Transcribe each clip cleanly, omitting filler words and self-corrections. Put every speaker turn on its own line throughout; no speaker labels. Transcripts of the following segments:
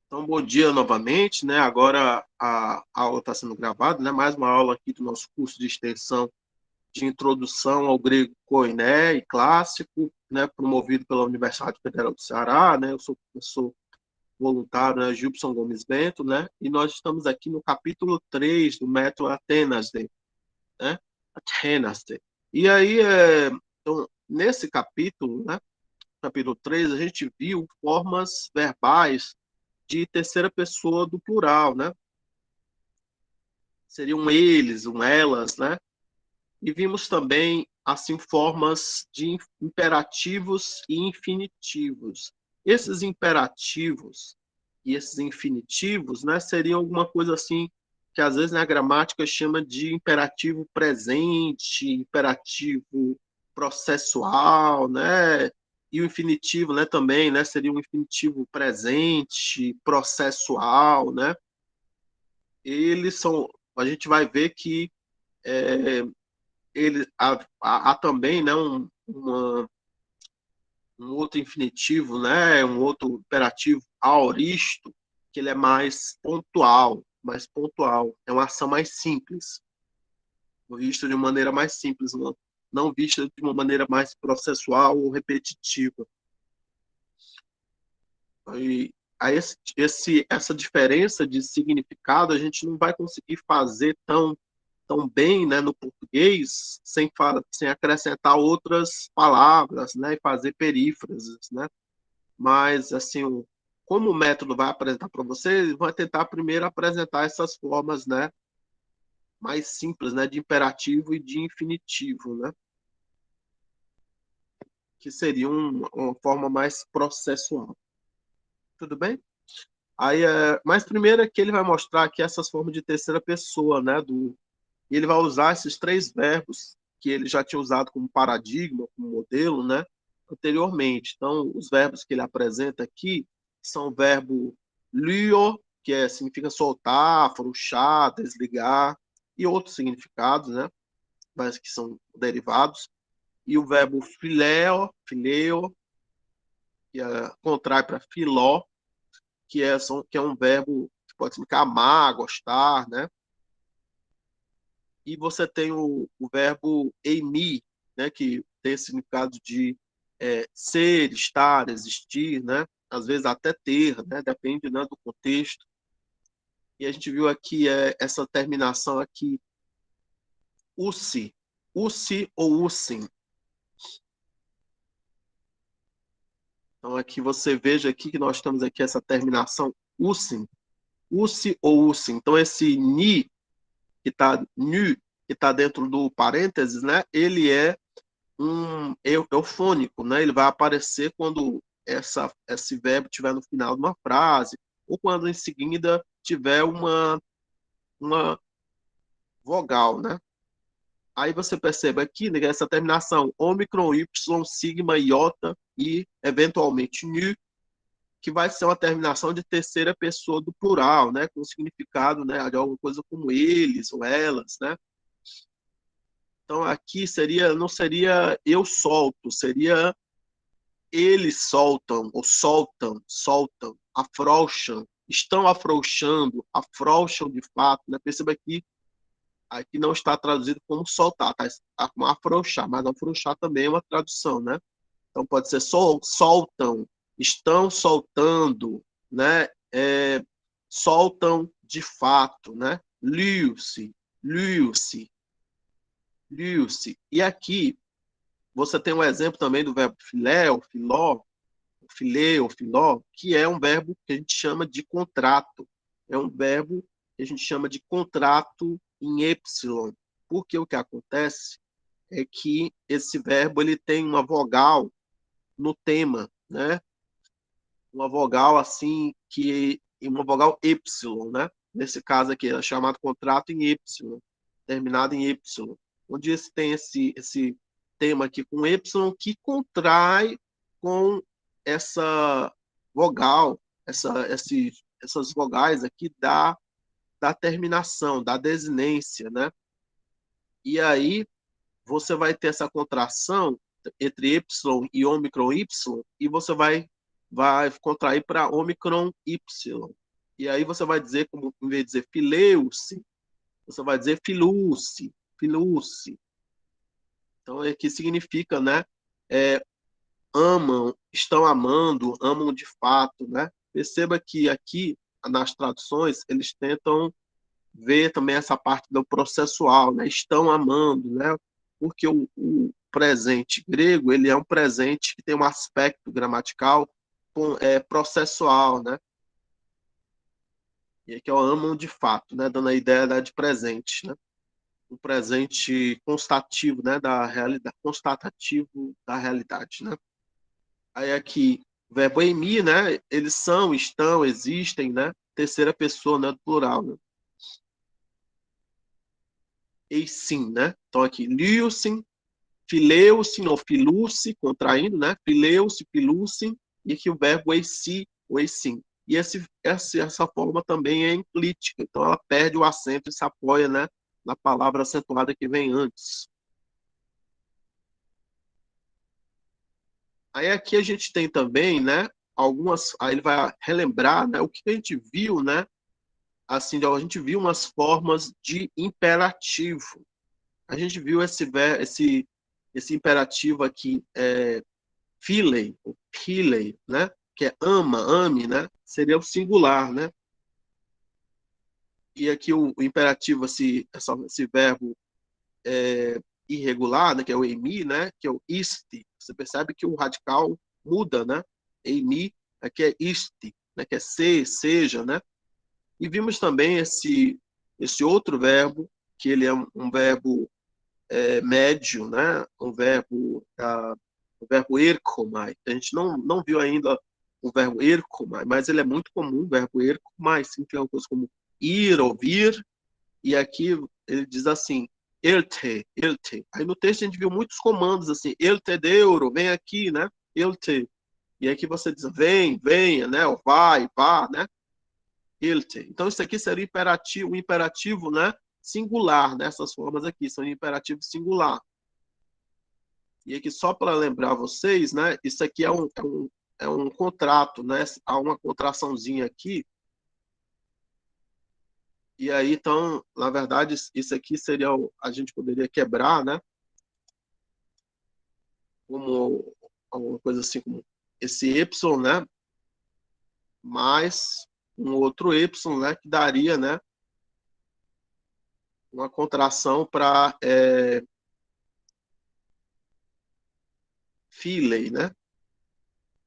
Então, bom dia novamente, né? Agora a aula está sendo gravada, né? Mais uma aula aqui do nosso curso de extensão de introdução ao grego koiné e clássico, né? Promovido pela Universidade Federal do Ceará, né? Eu sou professor voluntário, né? Gilson Gomes Bento, né? E nós estamos aqui no capítulo 3 do método Atenas, né? Atenas. E aí, então, nesse capítulo, né? Capítulo 3, a gente viu formas verbais de terceira pessoa do plural, né? Seriam eles, um elas, né? E vimos também, assim, formas de imperativos e infinitivos. Esses imperativos e esses infinitivos, né, seriam alguma coisa assim que às vezes na gramática chama de imperativo presente, imperativo processual, né? E o infinitivo, né, também, né, seria um infinitivo presente, processual, né? Eles são, a gente vai ver que é, há também, né, um outro infinitivo, né, um outro imperativo aoristo, que ele é mais pontual, é uma ação mais simples, visto de uma maneira mais simples, não vista de uma maneira mais processual ou repetitiva. E aí essa diferença de significado a gente não vai conseguir fazer tão bem, né, no português sem acrescentar outras palavras, né, e fazer perífrases, né? Mas assim, como o método vai apresentar para vocês, vai tentar primeiro apresentar essas formas, né, mais simples, né, de imperativo e de infinitivo, né, que seria uma forma mais processual. Tudo bem? Aí, mas primeiro é que ele vai mostrar aqui essas formas de terceira pessoa, né, e ele vai usar esses três verbos que ele já tinha usado como paradigma, como modelo, né, anteriormente. Então, os verbos que ele apresenta aqui são o verbo lyo, que significa soltar, afrouxar, desligar, e outros significados, né, mas que são derivados. E o verbo phileo, que contrai para filó, que é um verbo que pode significar amar, gostar, né? E você tem o verbo eimi, né, que tem esse significado de ser, estar, existir, né? Às vezes até ter, né? Depende, né, do contexto. E a gente viu aqui essa terminação aqui, usi, usi ou usim. Então aqui você veja aqui que nós temos aqui essa terminação usim, usi ou usim. Então esse ni que está nu, que está dentro do parênteses, né? Ele é eufônico, né? Ele vai aparecer quando esse verbo estiver no final de uma frase, ou quando em seguida tiver uma vogal, né? Aí você percebe aqui, né, essa terminação ômicron, y, sigma, iota e, eventualmente, nu, que vai ser uma terminação de terceira pessoa do plural, né? Com significado, né, de alguma coisa como eles ou elas, né? Então aqui não seria eu solto, seria eles soltam, ou soltam, afrouxam, estão afrouxando, afrouxam de fato, né? Perceba aqui não está traduzido como soltar, tá como afrouxar, mas afrouxar também é uma tradução, né? Então pode ser soltam, estão soltando, né? Soltam de fato, né? Liu-se, liu-se, liu-se. E aqui você tem um exemplo também do verbo filéu, filó, filê filó, que é um verbo que a gente chama de contrato. É um verbo que a gente chama de contrato em epsilon. Porque o que acontece é que esse verbo ele tem uma vogal no tema, né? Uma vogal assim uma vogal epsilon, né? Nesse caso aqui é chamado contrato em epsilon, terminado em epsilon, onde tem esse tema aqui com epsilon que contrai com essa vogal, essas vogais aqui da terminação, da desinência, né? E aí você vai ter essa contração entre epsilon e ômicron y, e você vai vai contrair para ômicron Y. E aí você vai dizer, como em vez de dizer fileu-se, você vai dizer filuce, filuce. Então, que significa, né? É, amam, estão amando, amam de fato, né? Perceba que aqui, nas traduções, eles tentam ver também essa parte do processual, né? Estão amando, né? Porque o presente grego, ele é um presente que tem um aspecto gramatical processual, né? E aqui é o amam de fato, né? Dando a ideia, né, de presente, né? Um presente constativo, né? Da realidade, constatativo da realidade, né? Aí aqui, o verbo emi, né? Eles são, estão, existem, né? Terceira pessoa, né? Do plural, né? E sim, né? Então aqui, liusin, fileusin ou filuci, contraindo, né? Fileusi, filusin, e aqui o verbo eisi, o eisim. E essa forma também é enclítica, então ela perde o acento e se apoia, né, na palavra acentuada que vem antes. Aí aqui a gente tem também, né, aí ele vai relembrar, né, o que a gente viu, né, assim, a gente viu umas formas de imperativo. A gente viu esse imperativo aqui, philei, ou philei, né, que é ama, ame, né, seria o singular, né, e aqui o imperativo, esse verbo irregular, né, que é o emi, né, que é o isti. Você percebe que o radical muda, né? Emi, aqui é isti, né, que é ser, seja, né? E vimos também esse outro verbo, que ele é um verbo médio, né? O verbo erkomai. A gente não viu ainda o verbo erkomai, mas ele é muito comum, o verbo erkomai, significa uma coisa como ir, ouvir, e aqui ele diz assim, elte, elte. Aí no texto a gente viu muitos comandos assim, elte deuro, vem aqui, né? Elte. E aqui você diz, vem, venha, né? Ou vai, vá, né? Elte. Então isso aqui seria um imperativo, né? Singular, nessas formas aqui, são imperativo singular. E aqui só para lembrar vocês, né? Isso aqui é um contrato, né? Há uma contraçãozinha aqui. E aí, então, na verdade, isso aqui seria, a gente poderia quebrar, né? Como alguma coisa assim, como esse Y, né? Mais um outro Y, né? Que daria, né? Uma contração para Philei, né?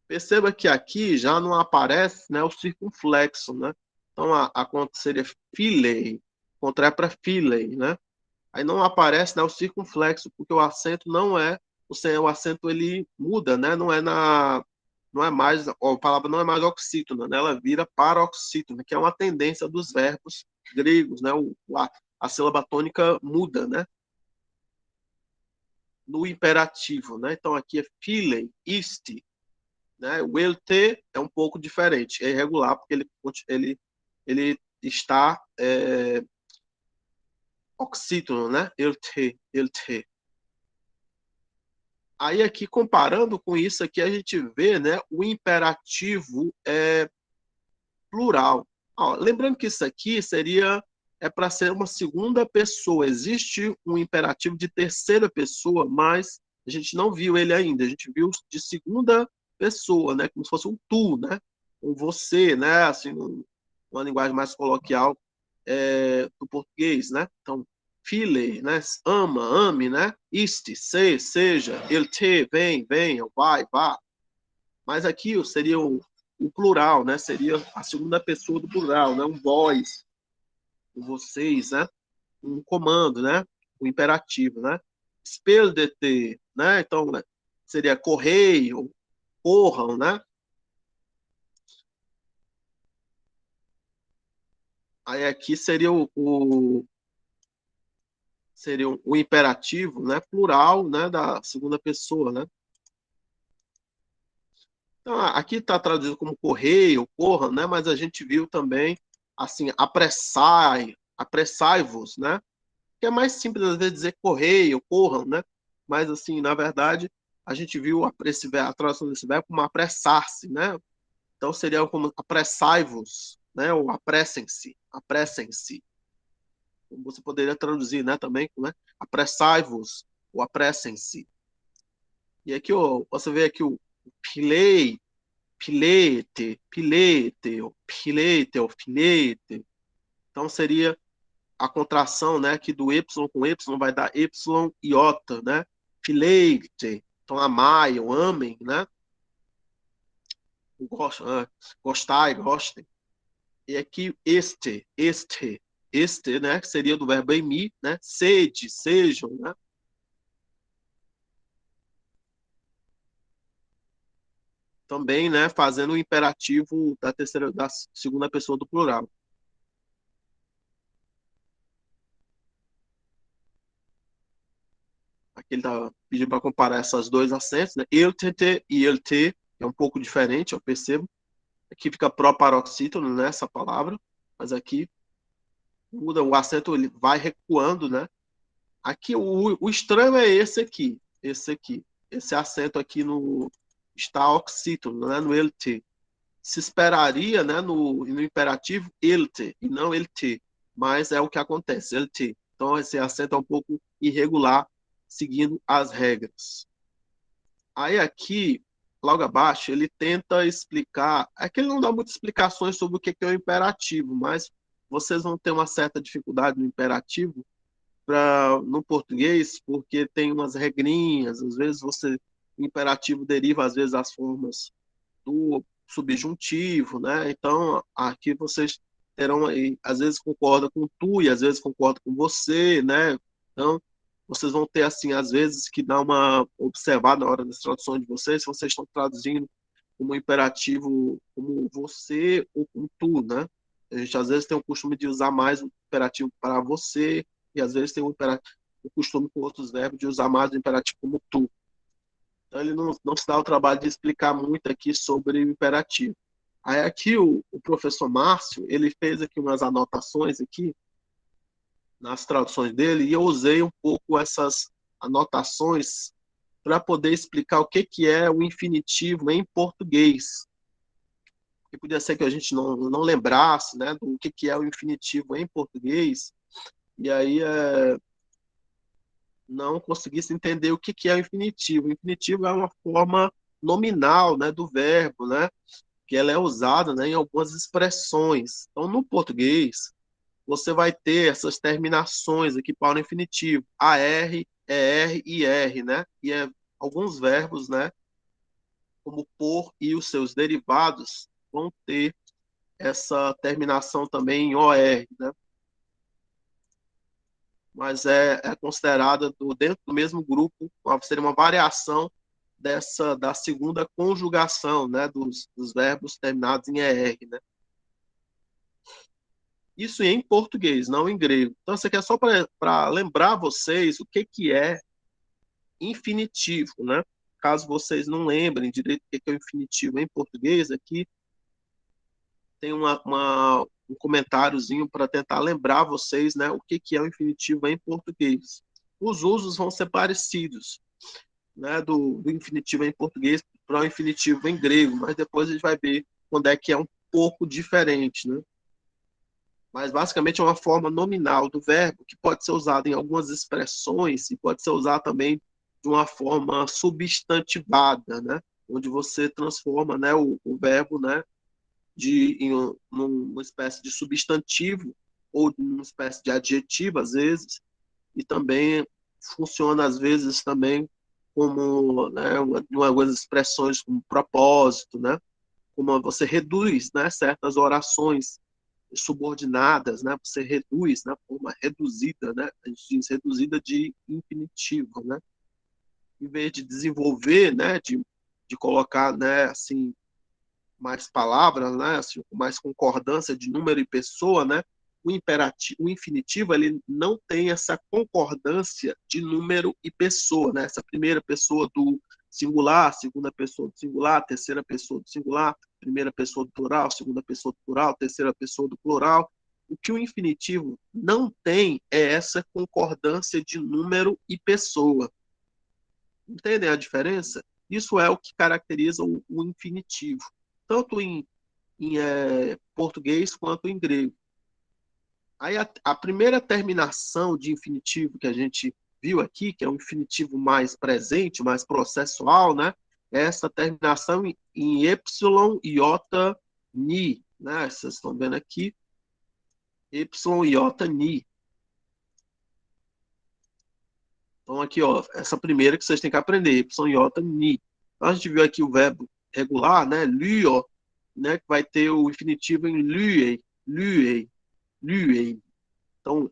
Perceba que aqui já não aparece, né, o circunflexo, né? Então a conta seria Philei, contrai para Philei, né? Aí não aparece, né, o circunflexo, porque o acento não é, o acento ele muda, né? Não é mais, a palavra não é mais oxítona, né? Ela vira paroxítona, que é uma tendência dos verbos gregos, né? A sílaba tônica muda, né? No imperativo, né? Então aqui é philei, isti, né? O elte é um pouco diferente, é irregular porque ele está oxítono, né? Elte. Aí aqui comparando com isso aqui a gente vê, né? O imperativo plural. Ó, lembrando que isso aqui para ser uma segunda pessoa. Existe um imperativo de terceira pessoa, mas a gente não viu ele ainda. A gente viu de segunda pessoa, né? Como se fosse um tu, né? Um você, né? Assim, uma linguagem mais coloquial do português, né? Então, file, né? Ama, ame, né? Iste, seja, ele te, vem, venha, vai, vá. Mas aqui seria o plural, né? Seria a segunda pessoa do plural, né? Um vós, um vocês, né? Um comando, né? O imperativo, né? Speldete, né? Então, né? Seria correio, corram, né? Aí aqui seria o imperativo, né? Plural, né? Da segunda pessoa, né? Então, aqui está traduzido como correio, corram, né? Mas a gente viu também, assim, apressai-vos, né? Que é mais simples, às vezes, dizer correio, corram, né? Mas, assim, na verdade, a gente viu a tradução desse verbo como apressar-se, né? Então seria como apressai-vos, né? Ou apressem-se, apressem-se. Você poderia traduzir, né, também, né? Apressai-vos, ou apressem-se. E aqui, ó, você vê aqui o pilei, pilete, pilete, o pilete, o filete. Então seria a contração, né, aqui do Y com Y vai dar Y iota, né? Filete. Então amai, ou amem, né? Gostai, gostem. E aqui este, né, que seria do verbo emi, né? Sede, sejam, né? Também, né, fazendo o imperativo da segunda pessoa do plural. Aqui ele está pedindo para comparar esses dois acentos, né? Eu, te e ele, te, é um pouco diferente, eu percebo. Aqui fica proparoxítono, né, essa palavra, mas aqui muda, o acento ele vai recuando, né? Aqui o estranho é esse aqui. Esse acento aqui no está oxítono, né, no ele, te. Se esperaria, né, no imperativo ele-te e não ele-te, mas é o que acontece, ele-te. Então esse acento é um pouco irregular, seguindo as regras. Aí aqui, logo abaixo, ele tenta explicar, aqui ele não dá muitas explicações sobre o que é o imperativo, mas vocês vão ter uma certa dificuldade no imperativo no português, porque tem umas regrinhas, às vezes o imperativo deriva às vezes as formas do subjuntivo, né? Então, aqui vocês terão aí, às vezes concorda com tu e às vezes concorda com você, né? Então, vocês vão ter, assim, às vezes que dar uma observada na hora das traduções de vocês, se vocês estão traduzindo como imperativo como você ou como tu, né? A gente às vezes tem o costume de usar mais o imperativo para você e às vezes tem o costume com outros verbos de usar mais o imperativo como tu. Então, ele não se dá o trabalho de explicar muito aqui sobre o imperativo. Aí aqui o professor Márcio, ele fez aqui umas anotações aqui nas traduções dele e eu usei um pouco essas anotações para poder explicar o que é o infinitivo em português. Que podia ser que a gente não lembrasse, né, do que é o infinitivo em português e aí não conseguisse entender o que é o infinitivo. O infinitivo é uma forma nominal, né, do verbo, né, que ela é usada, né, em algumas expressões. Então, no português, você vai ter essas terminações aqui para o infinitivo, AR, ER e R, né, e alguns verbos, né, como por e os seus derivados, vão ter essa terminação também em OR, né, mas é considerada dentro do mesmo grupo, seria uma variação da segunda conjugação, né, dos verbos terminados em ER, né. Isso em português, não em grego. Então, isso aqui é só para lembrar vocês o que é infinitivo, né? Caso vocês não lembrem direito o que é o infinitivo em português, aqui tem um comentáriozinho para tentar lembrar vocês, né, o que é o infinitivo em português. Os usos vão ser parecidos, né, do infinitivo em português para o infinitivo em grego, mas depois a gente vai ver quando é que é um pouco diferente, né? Mas basicamente é uma forma nominal do verbo que pode ser usada em algumas expressões e pode ser usada também de uma forma substantivada, né? Onde você transforma, né, o verbo, né, numa espécie de substantivo ou numa espécie de adjetivo às vezes e também funciona às vezes também como, né, algumas expressões como propósito, né? Como você reduz, né, certas orações subordinadas, né? Você reduz, né? Forma reduzida, né? A gente diz reduzida de infinitivo, né? Em vez de desenvolver, né? De colocar, né? Assim, mais palavras, né? Assim, com mais concordância de número e pessoa, né? O imperativo, o infinitivo, ele não tem essa concordância de número e pessoa, né? Essa primeira pessoa do singular, segunda pessoa do singular, terceira pessoa do singular, primeira pessoa do plural, segunda pessoa do plural, terceira pessoa do plural. O que o infinitivo não tem é essa concordância de número e pessoa. Entendem a diferença? Isso é o que caracteriza o infinitivo. tanto em português quanto em grego. Aí a primeira terminação de infinitivo que a gente viu aqui, que é um infinitivo mais presente, mais processual, né? É essa terminação em epsilon, iota, ni, né? Vocês estão vendo aqui, epsilon, iota, ni. Então aqui, ó, essa primeira que vocês têm que aprender, epsilon, iota, ni. Então, a gente viu aqui o verbo regular, né? Luo, né? Que vai ter o infinitivo em luei, luei, luei. Então,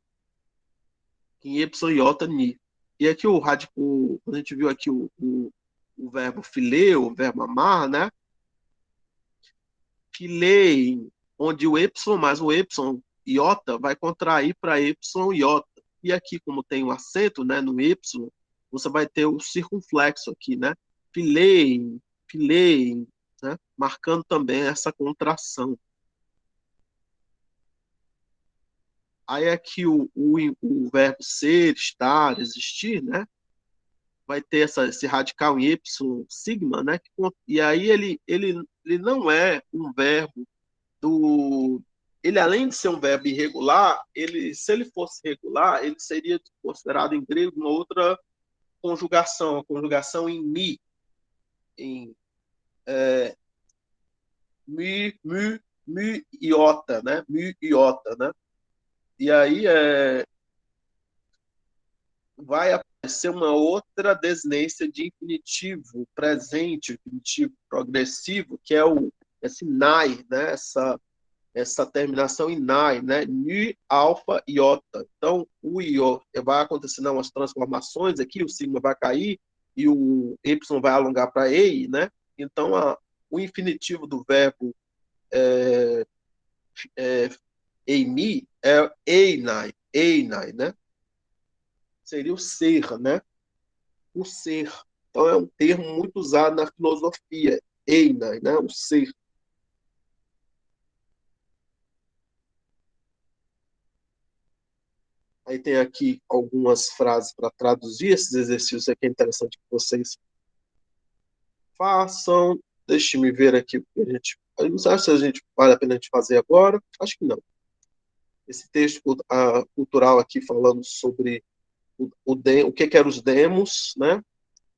em epsilon, iota, ni. E aqui quando a gente viu aqui o verbo fileu, o verbo amar, né? Filei, onde o epsilon mais o epsilon iota vai contrair para epsilon iota. E aqui, como tem um acento, né, no epsilon, você vai ter o circunflexo aqui, né? Filei, filei, né? Marcando também essa contração. Aí aqui o verbo ser, estar, existir, né? Vai ter esse radical em y sigma, né? E aí ele não é um verbo do. Ele, além de ser um verbo irregular, se ele fosse regular, ele seria considerado em grego uma outra conjugação, a conjugação em mi, em mi, mi, mi iota, né? Mi iota, né? E aí vai aparecer uma outra desinência de infinitivo presente, infinitivo progressivo, que é esse nai, né? Essa terminação em nai, né? Ni, alfa, iota. Então, o iota vai acontecendo umas transformações aqui, o sigma vai cair e o y vai alongar para ei, né? Então, o infinitivo do verbo é, eimi é einai, né? Seria o ser, né? O ser. Então, é um termo muito usado na filosofia, einai, né? O ser. Aí tem aqui algumas frases para traduzir esses exercícios aqui, é interessante que vocês façam. Deixe-me ver aqui o que a gente. Eu não sei se a gente vale a pena a gente fazer agora. Acho que não. Esse texto cultural aqui falando sobre o que eram os demos, né?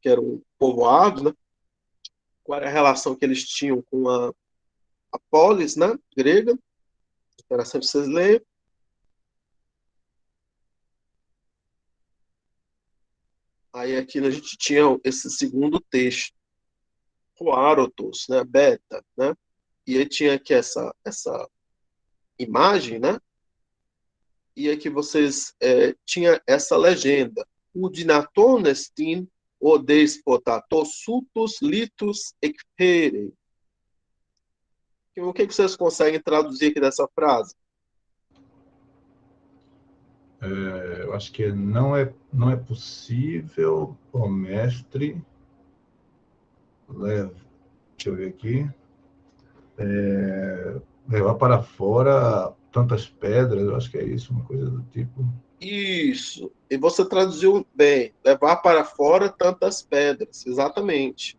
Que eram povoados, né? Qual era a relação que eles tinham com a polis, né? Grega. Interessante vocês lerem. Aí aqui a gente tinha esse segundo texto, o Arotos, né? Beta, né? E aí tinha aqui essa imagem, né? E aqui vocês tinha essa legenda. O dinatonestin o despotato sutus litus ecpere. O que vocês conseguem traduzir aqui dessa frase?
Eu acho que não é possível o mestre leva, deixa eu ver aqui, levar para fora tantas pedras, eu acho que é isso, uma coisa do tipo.
Isso. E você traduziu bem. Levar para fora tantas pedras. Exatamente.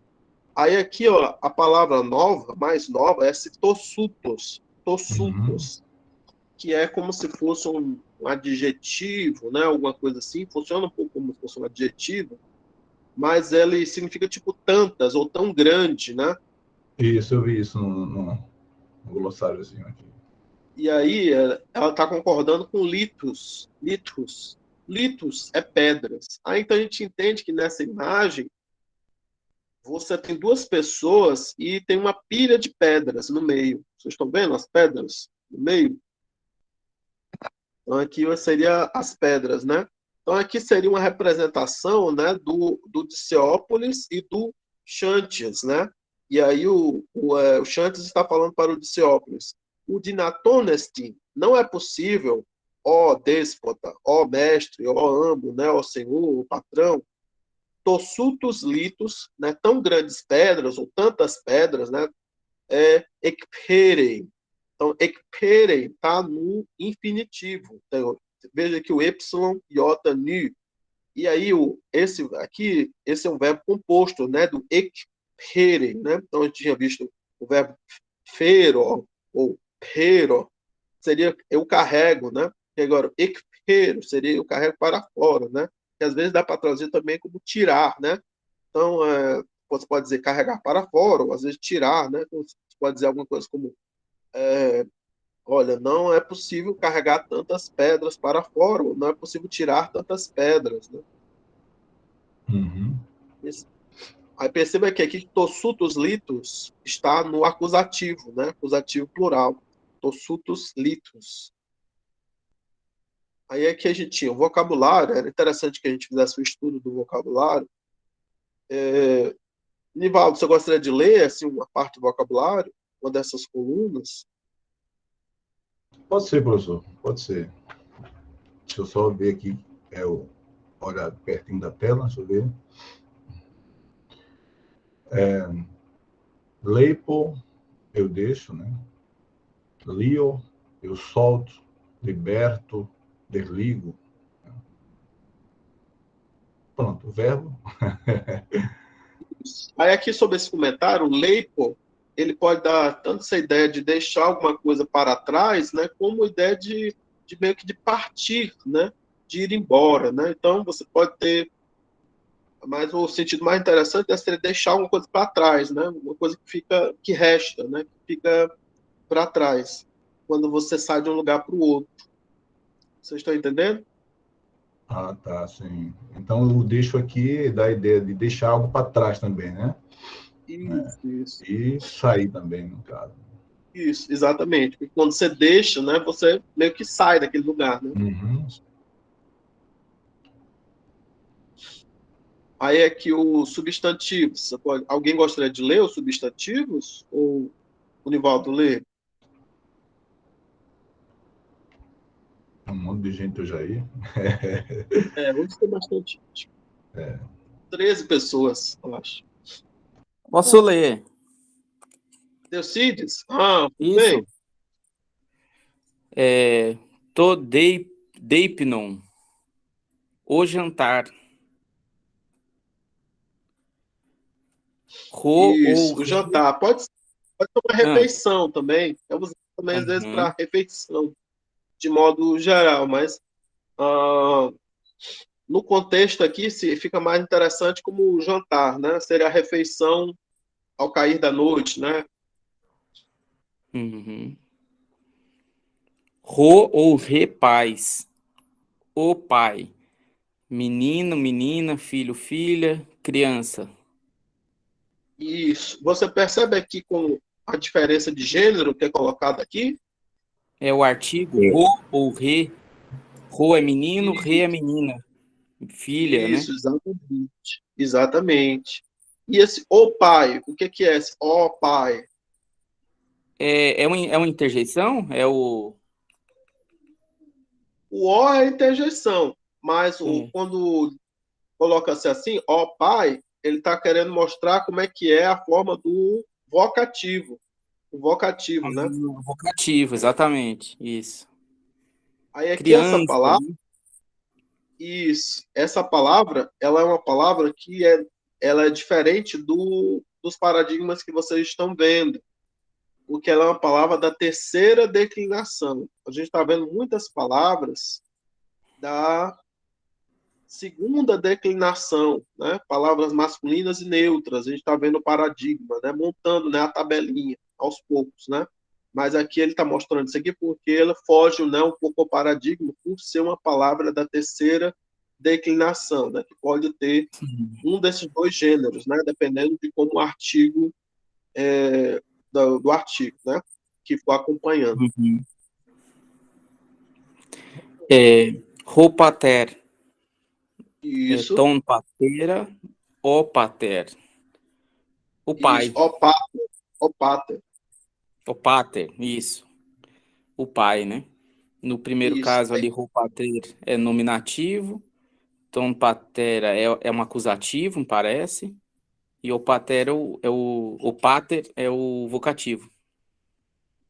Aí aqui, ó, a palavra nova, mais nova, é esse tossutos.
Uhum.
Tossutos. Que é como se fosse um adjetivo, né? Alguma coisa assim. Funciona um pouco como se fosse um adjetivo, mas ele significa tipo tantas ou tão grande, né?
Isso, eu vi isso no glossáriozinho aqui.
E aí ela está concordando com litus. Litus. Litus é pedras. Aí então a gente entende que nessa imagem você tem duas pessoas e tem uma pilha de pedras no meio. Vocês estão vendo as pedras no meio? Então aqui seria as pedras, né? Então aqui seria uma representação, né, do Dicéopolis e do Xantias, né? E aí o Xantias está falando para o Dicéopolis. O Dinatonesti não é possível, ó déspota, ó mestre, ó amo, né, ó senhor, ó patrão, tossutos litos, né, tão grandes pedras ou tantas pedras, né, ekperei. Então, ekperei está no infinitivo. Então, veja que o epsilon, iota, nu. E aí, esse é um verbo composto, né, do ekperei, né? Então, a gente tinha visto o verbo fero ou pero seria eu carrego, né? E agora, ekpero seria eu carrego para fora, né? Que às vezes dá para traduzir também como tirar, né? Então, você pode dizer carregar para fora, ou às vezes tirar, né? Então, você pode dizer alguma coisa como, olha, não é possível carregar tantas pedras para fora, ou não é possível tirar tantas pedras, né?
Uhum.
Aí perceba que aqui tossutos litos está no acusativo, né? Acusativo plural. Tossutos litos. Aí é que a gente tinha o vocabulário, era interessante que a gente fizesse o estudo do vocabulário. Nivaldo, você gostaria de ler assim, uma parte do vocabulário, uma dessas colunas?
Pode ser, professor, pode ser. Deixa eu só ver aqui, olhar pertinho da tela, deixa eu ver. Leipo, eu deixo, né? Lio, eu solto, liberto, desligo. Pronto, o verbo.
Aí aqui sobre esse comentário, o leipo, ele pode dar tanto essa ideia de deixar alguma coisa para trás, né, como a ideia de meio que de partir, né, de ir embora, né? Então você pode ter, mas o sentido mais interessante é ser deixar alguma coisa para trás, né? Uma coisa que fica, que resta, né, que fica para trás quando você sai de um lugar para o outro. Vocês estão entendendo?
Ah, tá, sim. Então o deixo aqui dá a ideia de deixar algo para trás também, né?
Isso.
E sair também, no caso.
Isso, exatamente. Porque quando você deixa, né, você meio que sai daquele lugar, né?
Uhum.
Aí é que o substantivo, alguém gostaria de ler os substantivos? Ou o Nivaldo lê?
Um monte de gente hoje aí.
Hoje tem bastante gente. 13 pessoas, eu acho.
Posso ler?
Deucides? Ah, tudo bem.
Isso. É, to deipnon, o jantar. Ro ou
Isso, o
ri.
jantar. Pode ser uma
Ah,
refeição também. Eu uso também, às vezes,
uhum,
para refeição, de modo geral, mas ah, no contexto aqui fica mais interessante como o jantar, né? Seria a refeição ao cair da noite, né?
uhum. Ro ou re pais. O pai. Menino, menina, filho, filha, criança.
Isso. Você percebe aqui com a diferença de gênero que é colocado aqui?
É o artigo ro ou re. Ro é menino, re é menina. Filha, né?
Isso, exatamente. Exatamente. E esse o pai, o que que é esse o pai?
É uma interjeição? É o.
O o é a interjeição, mas
É.
quando coloca-se assim, ó pai, ele está querendo mostrar como é que é a forma do vocativo. O vocativo, né?
Vocativo, exatamente. Isso.
Aí aqui
Criança, né?
essa palavra, ela é uma palavra que ela é diferente dos paradigmas que vocês estão vendo, porque ela é uma palavra da terceira declinação. A gente está vendo muitas palavras da segunda declinação, né? Palavras masculinas e neutras. A gente está vendo o paradigma, né? Montando, né, a tabelinha aos poucos, né? Mas aqui ele está mostrando isso aqui porque ela foge, né, um pouco ao paradigma por ser uma palavra da terceira declinação, né? Que pode ter um desses dois gêneros, né? Dependendo de como o artigo do artigo, né? Que for acompanhando.
Uhum. Roupater,
Isso,
ton patera, o pater. O
isso.
pai,
Opater,
o pater, isso. O pai, né? No primeiro
isso.
caso ali, roupater é nominativo, ton patera é um acusativo, me parece, e o pater o pater é o vocativo.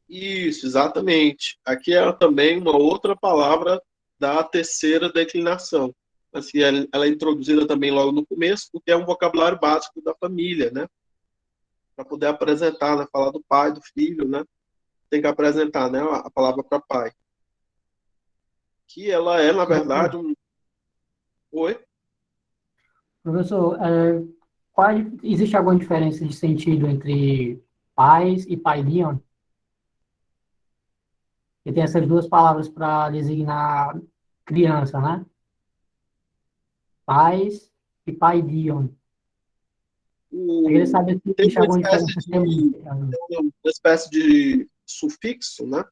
Isso, exatamente. Aqui é também uma outra palavra da terceira declinação. Assim, ela é introduzida também logo no começo, porque é um vocabulário básico da família, né? para poder apresentar, né? Falar do pai, do filho, né? Tem que apresentar, né? A palavra para pai. Que ela é, na verdade, um... Oi?
Professor, existe alguma diferença de sentido entre pais e paidion? Que tem essas duas palavras para designar criança, né? Pais e paidion. Eu queria saber se
Tem
existe
uma
alguma
espécie
diferença
de, uma espécie de sufixo, né?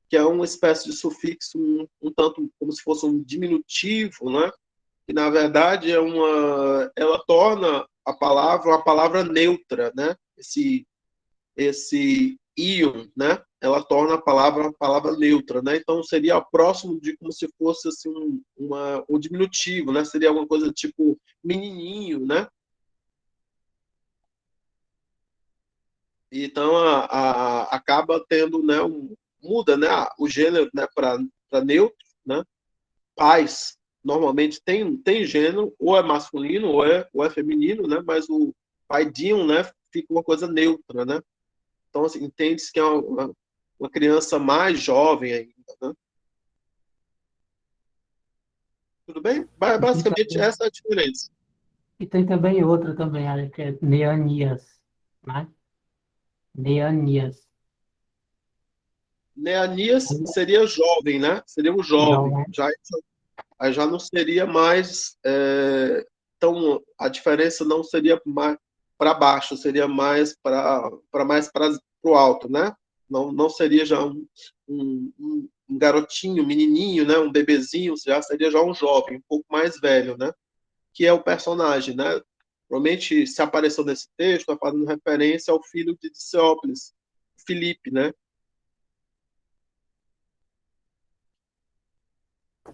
Que é uma espécie de sufixo um tanto como se fosse um diminutivo, né? Que na verdade ela torna a palavra uma palavra neutra, né? Esse íon, né? Ela torna a palavra uma palavra neutra, né? Então seria próximo de como se fosse assim um diminutivo, né? Seria alguma coisa tipo menininho, né? Então acaba tendo, né? Muda, né? O gênero, né? Para neutro, né? Pais normalmente tem gênero, ou é masculino ou é feminino, né? Mas o paidinho, né? Fica uma coisa neutra, né? Então, assim, entende-se que é uma criança mais jovem ainda, né? Tudo bem? Basicamente, essa é a diferença.
E tem também outra também, que é Neanias, né? Neanias.
Neanias seria jovem, né? Seria um jovem.
Jovem.
Já não seria mais... então, a diferença não seria mais para baixo, seria mais para o alto, né? Não seria já um garotinho, um menininho, né? Um bebezinho, já seria já um jovem, um pouco mais velho, né? Que é o personagem, né? Provavelmente, se apareceu nesse texto, está fazendo referência ao filho de Dicéopolis, Filipe, né?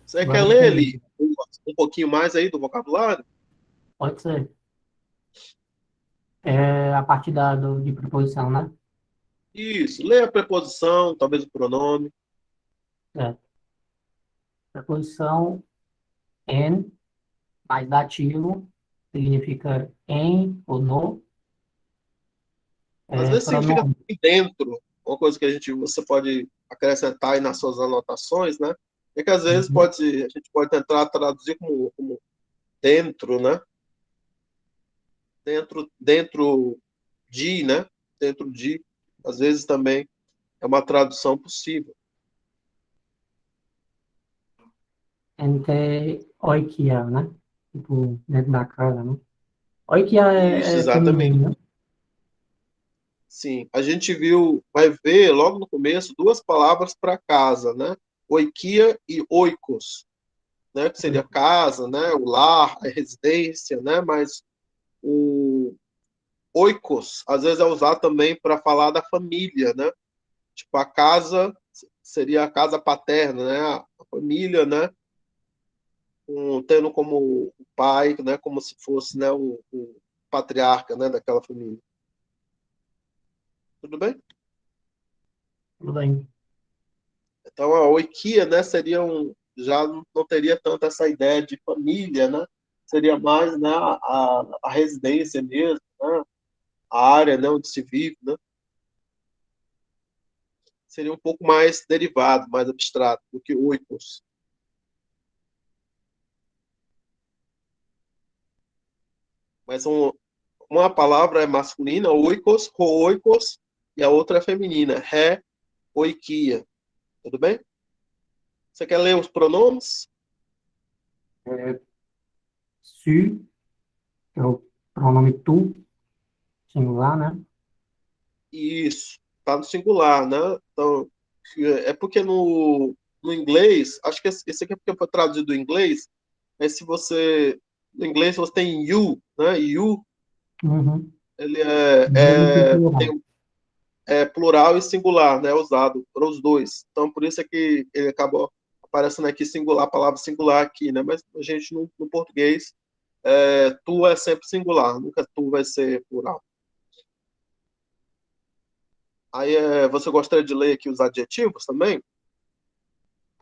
Você quer
Agora
ler
entendi.
ali um pouquinho mais aí do vocabulário?
Pode ser. A partir de preposição, né?
Isso, lê a preposição, talvez o pronome.
É. Preposição en, mais dativo, significa em ou no.
Às vezes significa
Pronome.
dentro, uma coisa que você pode acrescentar aí nas suas anotações, né? É que às vezes
Uhum.
a gente pode tentar traduzir como dentro, né? Dentro de, né? Dentro de, às vezes também é uma tradução possível.
Entre oikia, né? Tipo, dentro da casa, né? Oikia
Isso,
é
exatamente.
feminino, né?
Sim, a gente vai ver logo no começo duas palavras para casa, né? Oikia e oikos, né? Que seria casa, né? O lar, a residência, né? Mas o oikos às vezes é usado também para falar da família, né? Tipo, a casa seria a casa paterna, né? A família, né? Tendo como o pai, né? Como se fosse, né? O patriarca, né? Daquela família. Tudo bem?
Tudo bem.
Então, a oikia, né, já não teria tanto essa ideia de família, né? Seria mais, né, a residência mesmo, né? A área, né, onde se vive, né? Seria um pouco mais derivado, mais abstrato do que oikos. Mas uma palavra é masculina, oikos, rooikos, e a outra é feminina, ré, oikia. Tudo bem? Você quer ler os pronomes?
Su, que é o pronome tu, singular, né?
Isso, está no singular, né? Então, é porque no inglês, acho que esse aqui é porque foi traduzido do inglês, se você, no inglês você tem you, né? You,
Uhum.
ele
Gênero plural.
é plural e singular, né? Usado para os dois. Então, por isso é que ele acabou aparecendo aqui singular, a palavra singular aqui, né? Mas a gente, no português, tu é sempre singular, nunca tu vai ser plural. Aí, você gostaria de ler aqui os adjetivos também?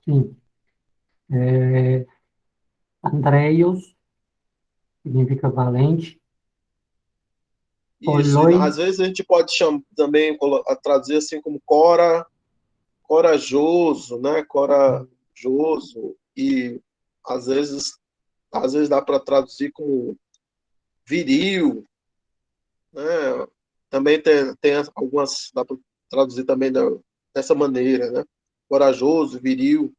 Sim. Andreios significa valente.
Isso, e às vezes a gente pode também traduzir assim como corajoso, né? Corajoso, e às vezes dá para traduzir como viril, né? Também tem algumas, dá para traduzir também dessa maneira, né? Corajoso, viril,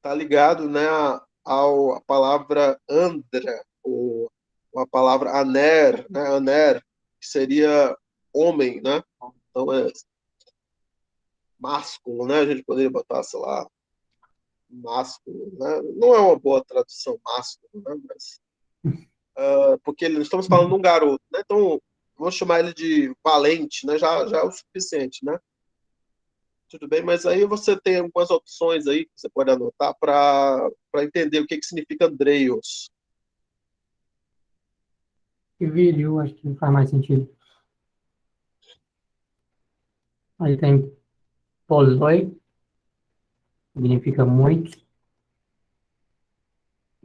tá ligado, né, a palavra andra, ou a palavra aner, né? Aner, que seria homem, né? Então é másculo, né? A gente poderia botar, sei lá, másculo, né? Não é uma boa tradução másculo, né? Mas porque estamos falando de um garoto, né? Então vamos chamar ele de valente, né? Já é o suficiente, né? Tudo bem, mas aí você tem algumas opções aí que você pode anotar para entender o que significa Andreios.
E viril, acho que faz mais sentido. Aí tem poloi, significa muito,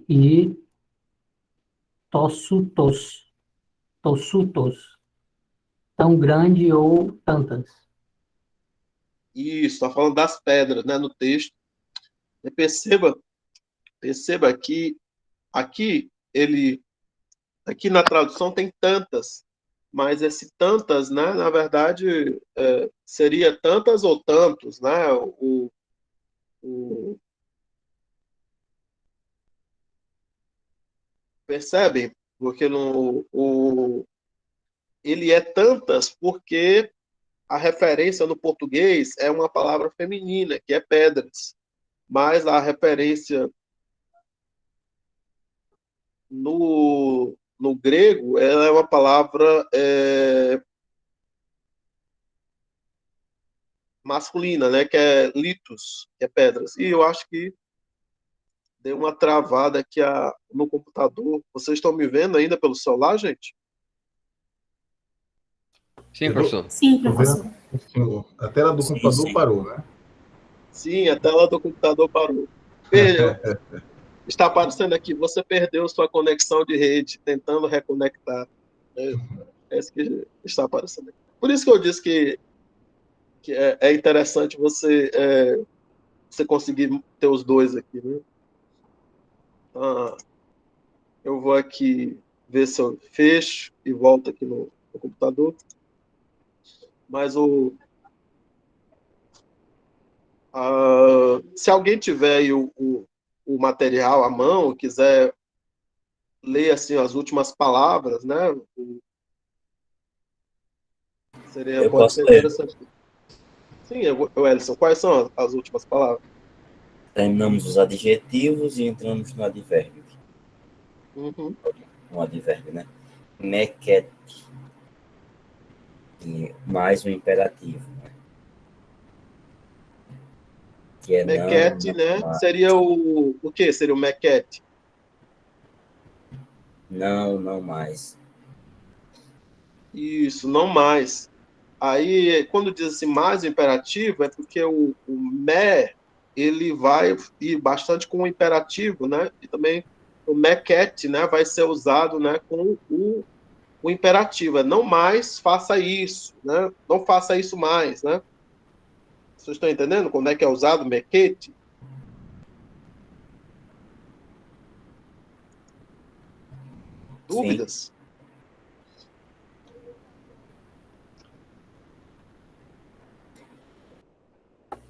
e tossutos, tossutos, tão grande ou tantas.
Isso, está falando das pedras, né, no texto. E perceba que aqui na tradução tem tantas, mas esse tantas, né, na verdade, seria tantas ou tantos, né? O, percebem? Porque ele é tantas porque a referência no português é uma palavra feminina, que é pedras, mas a referência no grego ela é uma palavra masculina, né, que é litos, que é pedras. E eu acho que deu uma travada aqui no computador. Vocês estão me vendo ainda pelo celular, gente?
Sim, professor.
Sim, professor.
A tela do computador
sim.
parou, né?
Sim, a tela do computador parou. Veja, está aparecendo aqui, você perdeu sua conexão de rede, tentando reconectar. É isso que está aparecendo aqui. Por isso que eu disse que é interessante você conseguir ter os dois aqui, né? Eu vou aqui ver se eu fecho e volto aqui no computador. Mas se alguém tiver aí o material à mão, quiser ler assim as últimas palavras, né?
Eu
Pode
posso
ser
ler.
interessante. Sim, Welson, quais são as últimas palavras?
Terminamos os adjetivos e entramos no advérbio.
Uhum.
Um advérbio, né? Mequete. E mais um imperativo, né? Que é
Mequete, né?
mais.
Seria o quê? Seria o mequete?
Não mais.
Isso, não mais. Aí, quando diz assim, mais o imperativo, é porque o me, ele vai ir bastante com o imperativo, né? E também o mequete, né, vai ser usado, né, com o imperativo. É não mais faça isso, né? Não faça isso mais, né? Vocês estão entendendo como é que é usado o mequete?
Sim.
Dúvidas?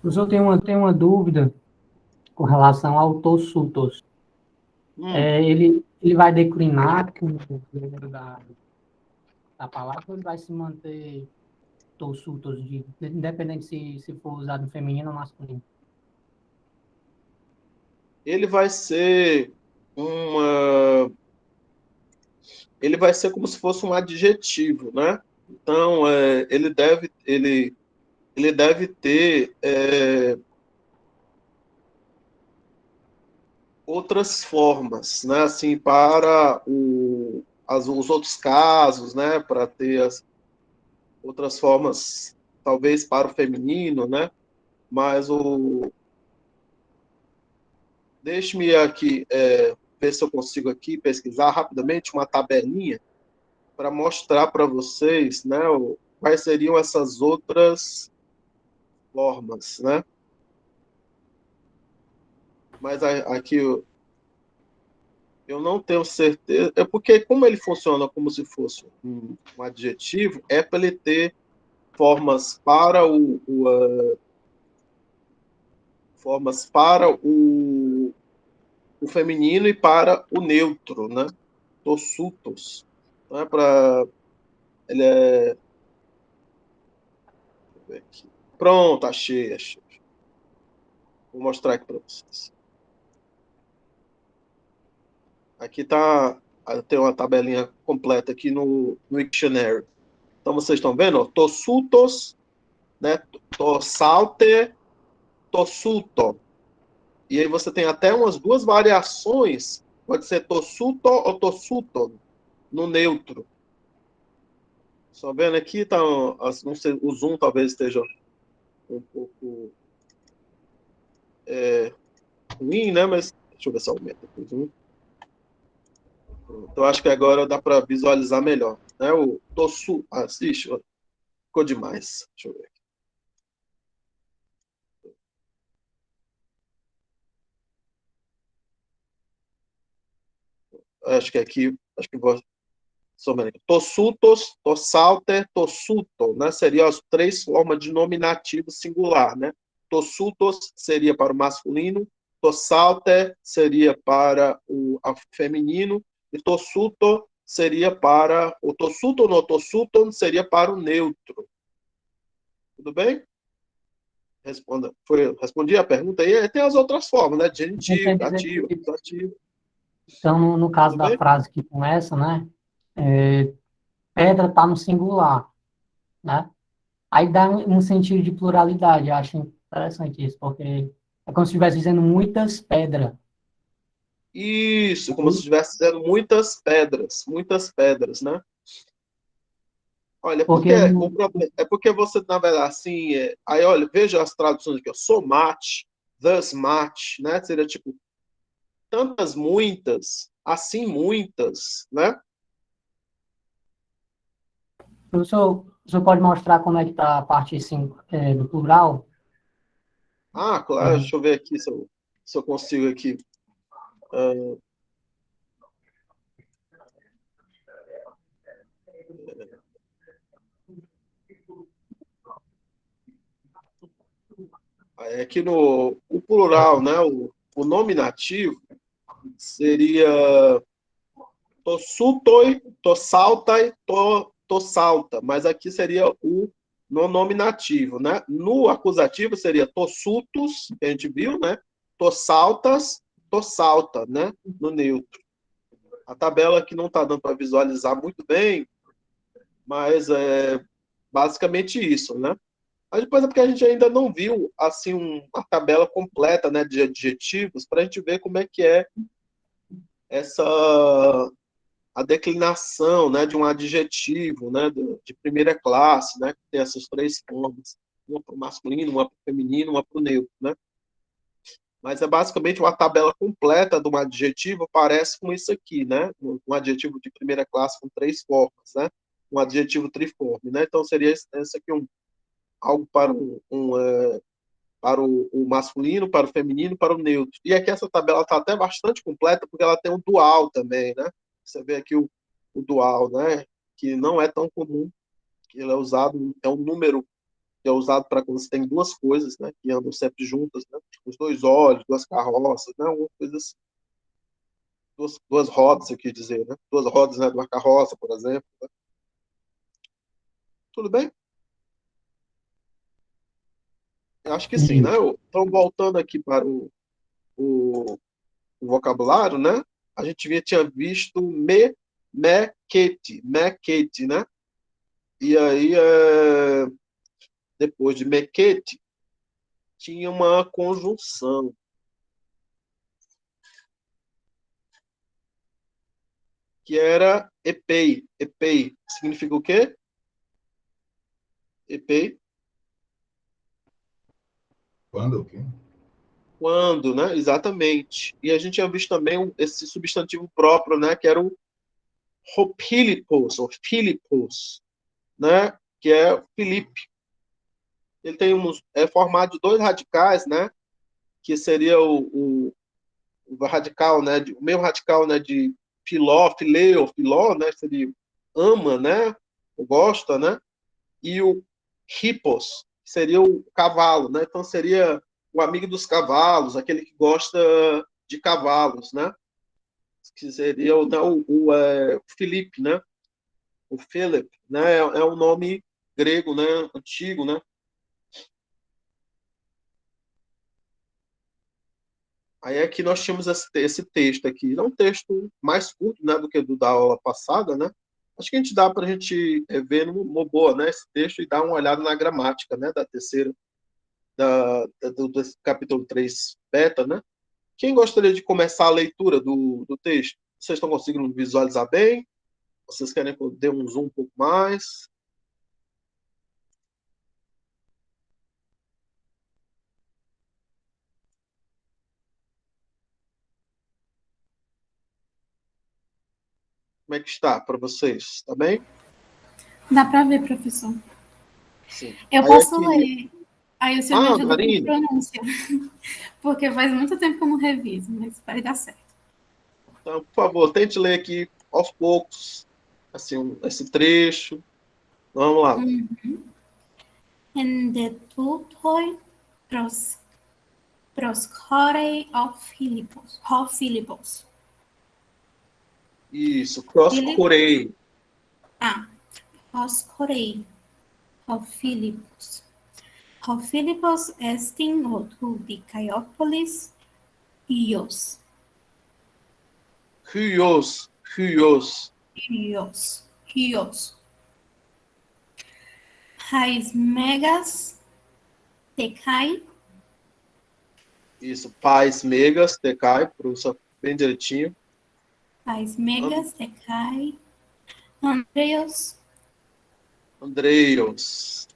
Professor, tem uma dúvida com relação ao tossutos. Ele vai declinar com o gênero da palavra ou ele vai se manter tossutos, independente se for usado no feminino ou masculino?
Ele vai ser ele vai ser como se fosse um adjetivo, né? Então, ele deve ter outras formas, né? Assim, para os outros casos, né? Para ter as outras formas, talvez para o feminino, né? Mas deixe-me aqui ver se eu consigo aqui pesquisar rapidamente uma tabelinha para mostrar para vocês, né, quais seriam essas outras formas, né? Mas aqui eu não tenho certeza, é porque como ele funciona como se fosse um adjetivo, é para ele ter formas para formas para o feminino e para o neutro, né? Tossutos. Não é para ele é. Deixa eu ver aqui. Pronto, achei. Vou mostrar aqui para vocês. Aqui tá, tem uma tabelinha completa aqui no Wiktionary. Então vocês estão vendo, ó, tossutos, né? Tossalte, tossuto. E aí você tem até umas duas variações, pode ser tossuto ou tossuto, no neutro. Só vendo aqui, tá, não sei, o zoom talvez esteja um pouco ruim, né? Mas deixa eu ver se aumenta aqui o zoom. Então acho que agora dá para visualizar melhor, né? O tossu, assiste, ficou demais. Deixa eu ver. Acho que aqui, acho que vou tossutos, tossalter, tossuto, né? Seriam as três formas de nominativo singular, né? Tossutos seria para o masculino, tossalter seria para o feminino e tossuto seria para o tossuto no tossuton seria para o neutro. Tudo bem? Respondi a pergunta aí. Tem as outras formas, né?
Você quer
Genitivo,
dizer
dativo,
que,
acusativo.
então, no caso
Tudo
da
bem?
frase que começa, né? Pedra está no singular, né? Aí dá um sentido de pluralidade. Eu acho interessante isso, porque é como se estivesse dizendo muitas pedras.
Isso, como se estivesse dando muitas pedras, né? Olha,
Porque
é porque você, na verdade, assim, aí, olha, veja as traduções aqui, ó, so much, thus much, né? Seria tipo, tantas, muitas, assim, muitas, né?
o senhor pode mostrar como é que está a parte assim, do plural?
Ah, claro, deixa eu ver aqui se eu consigo aqui. Aqui no o plural, né? O nominativo seria tossutoi, tossaltai, tossalta, mas aqui seria o no nominativo, né? No acusativo seria tossutos, que a gente viu, né? Tossaltas, tossalta, né? No neutro. A tabela aqui não está dando para visualizar muito bem, mas é basicamente isso, né? Mas depois é porque a gente ainda não viu assim uma tabela completa, né, de adjetivos para a gente ver como é que é essa a declinação, né, de um adjetivo, né, de primeira classe, né, que tem essas três formas, uma para o masculino, uma para o feminino, uma para o neutro, né? Mas é basicamente uma tabela completa de um adjetivo, parece com isso aqui, né? Um adjetivo de primeira classe com três formas, né? Um adjetivo triforme, né? Então seria esse aqui algo para para o masculino, para o feminino, para o neutro. E aqui essa tabela está até bastante completa, porque ela tem um dual também, né? Você vê aqui o dual, né? Que não é tão comum, que ele é usado, é um número que é usado para quando você tem duas coisas, né? Que andam sempre juntas, né? Os dois olhos, duas carroças, né? Alguma coisa assim. Duas rodas, eu quis dizer, né? Duas rodas, né? De uma carroça, por exemplo. Né? Tudo bem? Eu acho que sim,
E
né? Então, voltando aqui para o vocabulário, né? A gente tinha visto mequete, né? E aí, depois de mequete, tinha uma conjunção, que era epei. Epei significa o quê? Epei,
Quando o quê?
quando, né? Exatamente. E a gente tinha visto também esse substantivo próprio, né? Que era o o Filipos, né? Que é Filipe. Ele tem é formado de dois radicais, né? Que seria o radical, né? O mesmo radical, né? De filó, né? Seria ama, né? Ou gosta, né? E o hippos, que seria o cavalo, né? Então seria o amigo dos cavalos, aquele que gosta de cavalos, né? Que seria o Filipe, né? O Philip, né? É um nome grego, né? Antigo, né? Aí aqui nós tínhamos esse texto aqui. É um texto mais curto, né, do que do da aula passada, né? Acho que a gente dá para a gente ver numa boa, né, esse texto e dar uma olhada na gramática, né, da terceira, do capítulo 3 beta, né? Quem gostaria de começar a leitura do texto? Vocês estão conseguindo visualizar bem? Vocês querem que eu dê um zoom um pouco mais? Como é que está para vocês? Está bem?
Dá para ver, professor.
Sim.
Eu
Aí
posso
aqui...
ler. Aí o senhor me ajuda com a
Marina,
pronúncia. Porque faz muito tempo que eu não reviso, mas vai dar certo.
então, por favor, tente ler aqui aos poucos, assim, esse trecho. Vamos lá.
En de tutoj proskorei of Filipos.
Isso, cross-corei.
Proskorei of Filipos. Of Filipos estin otu Dikaiópolis Ios.
Rios, rios.
Ios. Hais megas tecai
Isso, pais megas, tecai, pronúncia bem direitinho.
Hais megas tecai Andreos.
Andreios.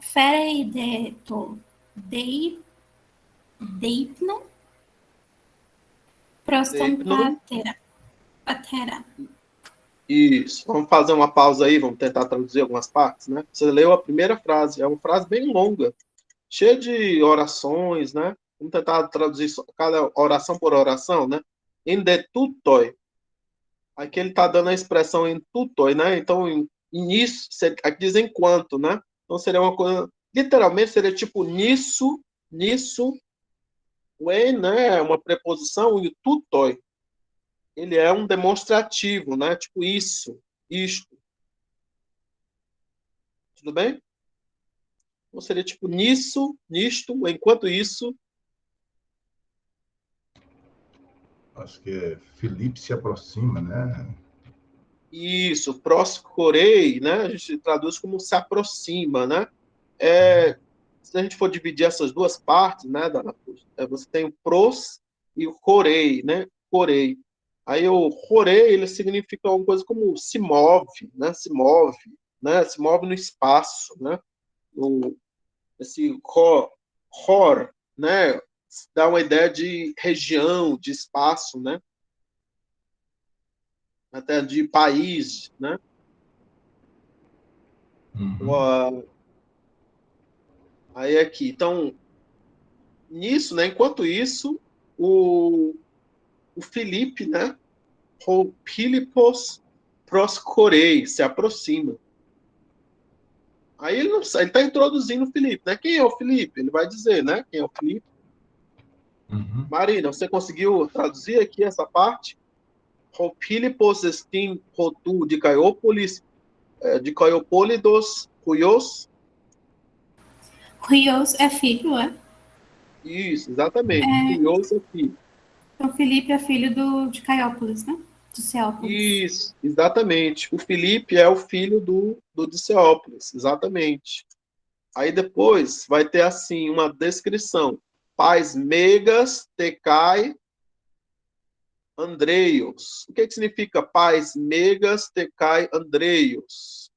Ferei de to deipno proston
Deipno.
patera.
Isso, vamos fazer uma pausa aí, vamos tentar traduzir algumas partes, né? Você leu a primeira frase, é uma frase bem longa, cheia de orações, né? Vamos tentar traduzir cada oração por oração, né? In de tutoi. Aqui ele está dando a expressão em tutoi, né? Então, nisso, aqui diz enquanto, né? Então seria uma coisa, literalmente seria tipo nisso, when, né? Uma preposição, e o tutoi, ele é um demonstrativo, né? Tipo isso, isto. Tudo bem? Então seria tipo nisso, nisto, enquanto isso.
Acho que é Felipe se aproxima, né?
Isso, proscorei, né? A gente traduz como se aproxima, né? Se a gente for dividir essas duas partes, né, você tem o pros e o corei, né? Corei. Aí o corei, ele significa uma coisa como se move, né? Se move, né? Se move no espaço, né? Esse cor, né? Dá uma ideia de região, de espaço, né? Até de país, né?
Uhum.
Aí aqui, então, nisso, né? Enquanto isso, o Felipe, né? O Filipos proscorei, se aproxima. Aí ele não ele está introduzindo o Felipe, né? Quem é o Felipe? Ele vai dizer, né? Quem é o Felipe?
Uhum.
Marina, você conseguiu traduzir aqui essa parte? O Filipos estim rotu de Caiópolis, de Caiopólidos, Ruios?
Rios é filho, é?
Isso, exatamente. Ruios é filho.
Então, Felipe é filho de Caiópolis, né? De Ceópolis.
Isso, exatamente. O Felipe é o filho do Diceópolis, exatamente. Aí depois vai ter assim uma descrição. Pais megas, tecai, andreios. O que significa pais megas, tecai, andreios?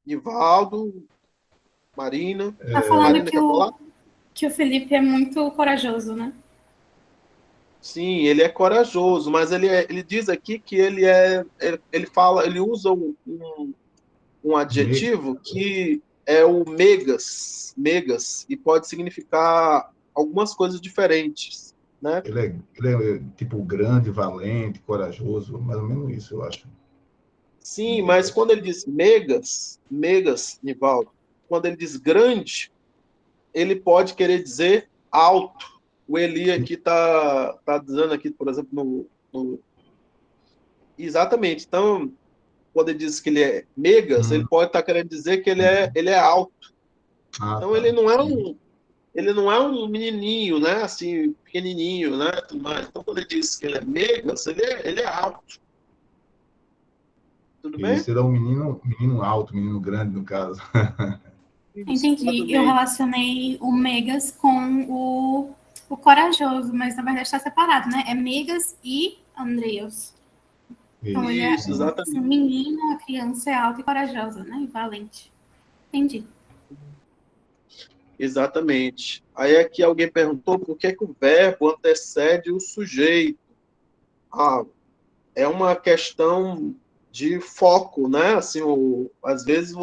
Nivaldo, Marina.
Tá falando
Marina quer falar?
Que o Felipe é muito corajoso, né?
Sim, ele é corajoso, mas ele diz aqui que ele usa um adjetivo que é o megas, e pode significar algumas coisas diferentes, né?
Ele é tipo grande, valente, corajoso, mais ou menos isso, eu acho.
Sim, mas quando ele diz megas, Nivaldo, quando ele diz grande, ele pode querer dizer alto. O Eli aqui tá dizendo aqui, por exemplo, exatamente. Então, quando ele diz que ele é megas, ele pode estar querendo dizer que ele é alto.
Ah,
Então,
tá.
ele não é um menininho, né? Assim, pequenininho, né? Tudo mais. Então, quando ele diz que ele é megas, ele é alto. Tudo bem?
Isso, ele é um menino alto, menino grande, no caso.
Isso,
Entendi. Eu
exatamente.
relacionei o Megas com o corajoso, mas na verdade está separado, né? É Megas e Andreas. Então ele é
Isso,
um
exatamente.
menino, a criança é alta e corajosa, né? E valente. Entendi.
Exatamente. Aí aqui alguém perguntou por que o verbo antecede o sujeito. Ah, é uma questão de foco, né? Assim, às vezes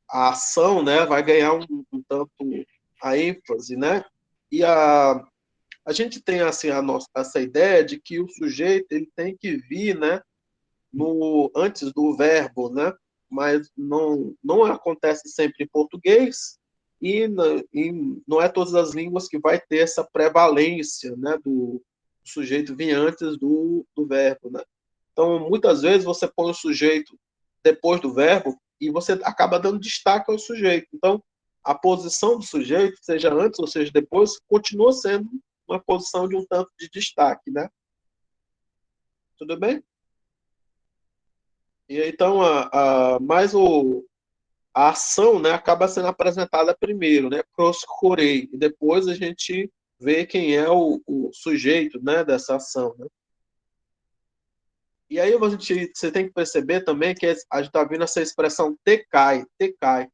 a ação, né, vai ganhar um tanto a ênfase, né? E a gente tem assim essa ideia de que o sujeito ele tem que vir, né, antes do verbo, né? Mas não acontece sempre em português e não é todas as línguas que vai ter essa prevalência, né, do sujeito vir antes do verbo, né? Então, muitas vezes você põe o sujeito depois do verbo e você acaba dando destaque ao sujeito. Então, a posição do sujeito, seja antes ou seja depois, continua sendo uma posição de um tanto de destaque, né? Tudo bem? E então, a ação, né, acaba sendo apresentada primeiro, né, proscorei, e depois a gente vê quem é o sujeito, né, dessa ação, né? E aí você tem que perceber também que a gente está vendo essa expressão tecai, tecai.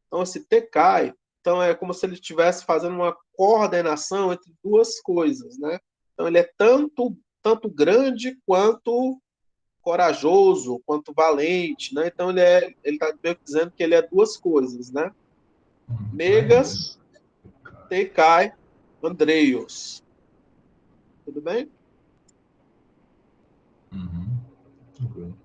Então, esse tecai, então é como se ele estivesse fazendo uma coordenação entre duas coisas, né? Então, ele é tanto grande quanto corajoso, quanto valente, né? Então ele está meio que dizendo que ele é duas coisas, né? Megas, Tecai, Andreios. Tudo bem?
Tranquilo.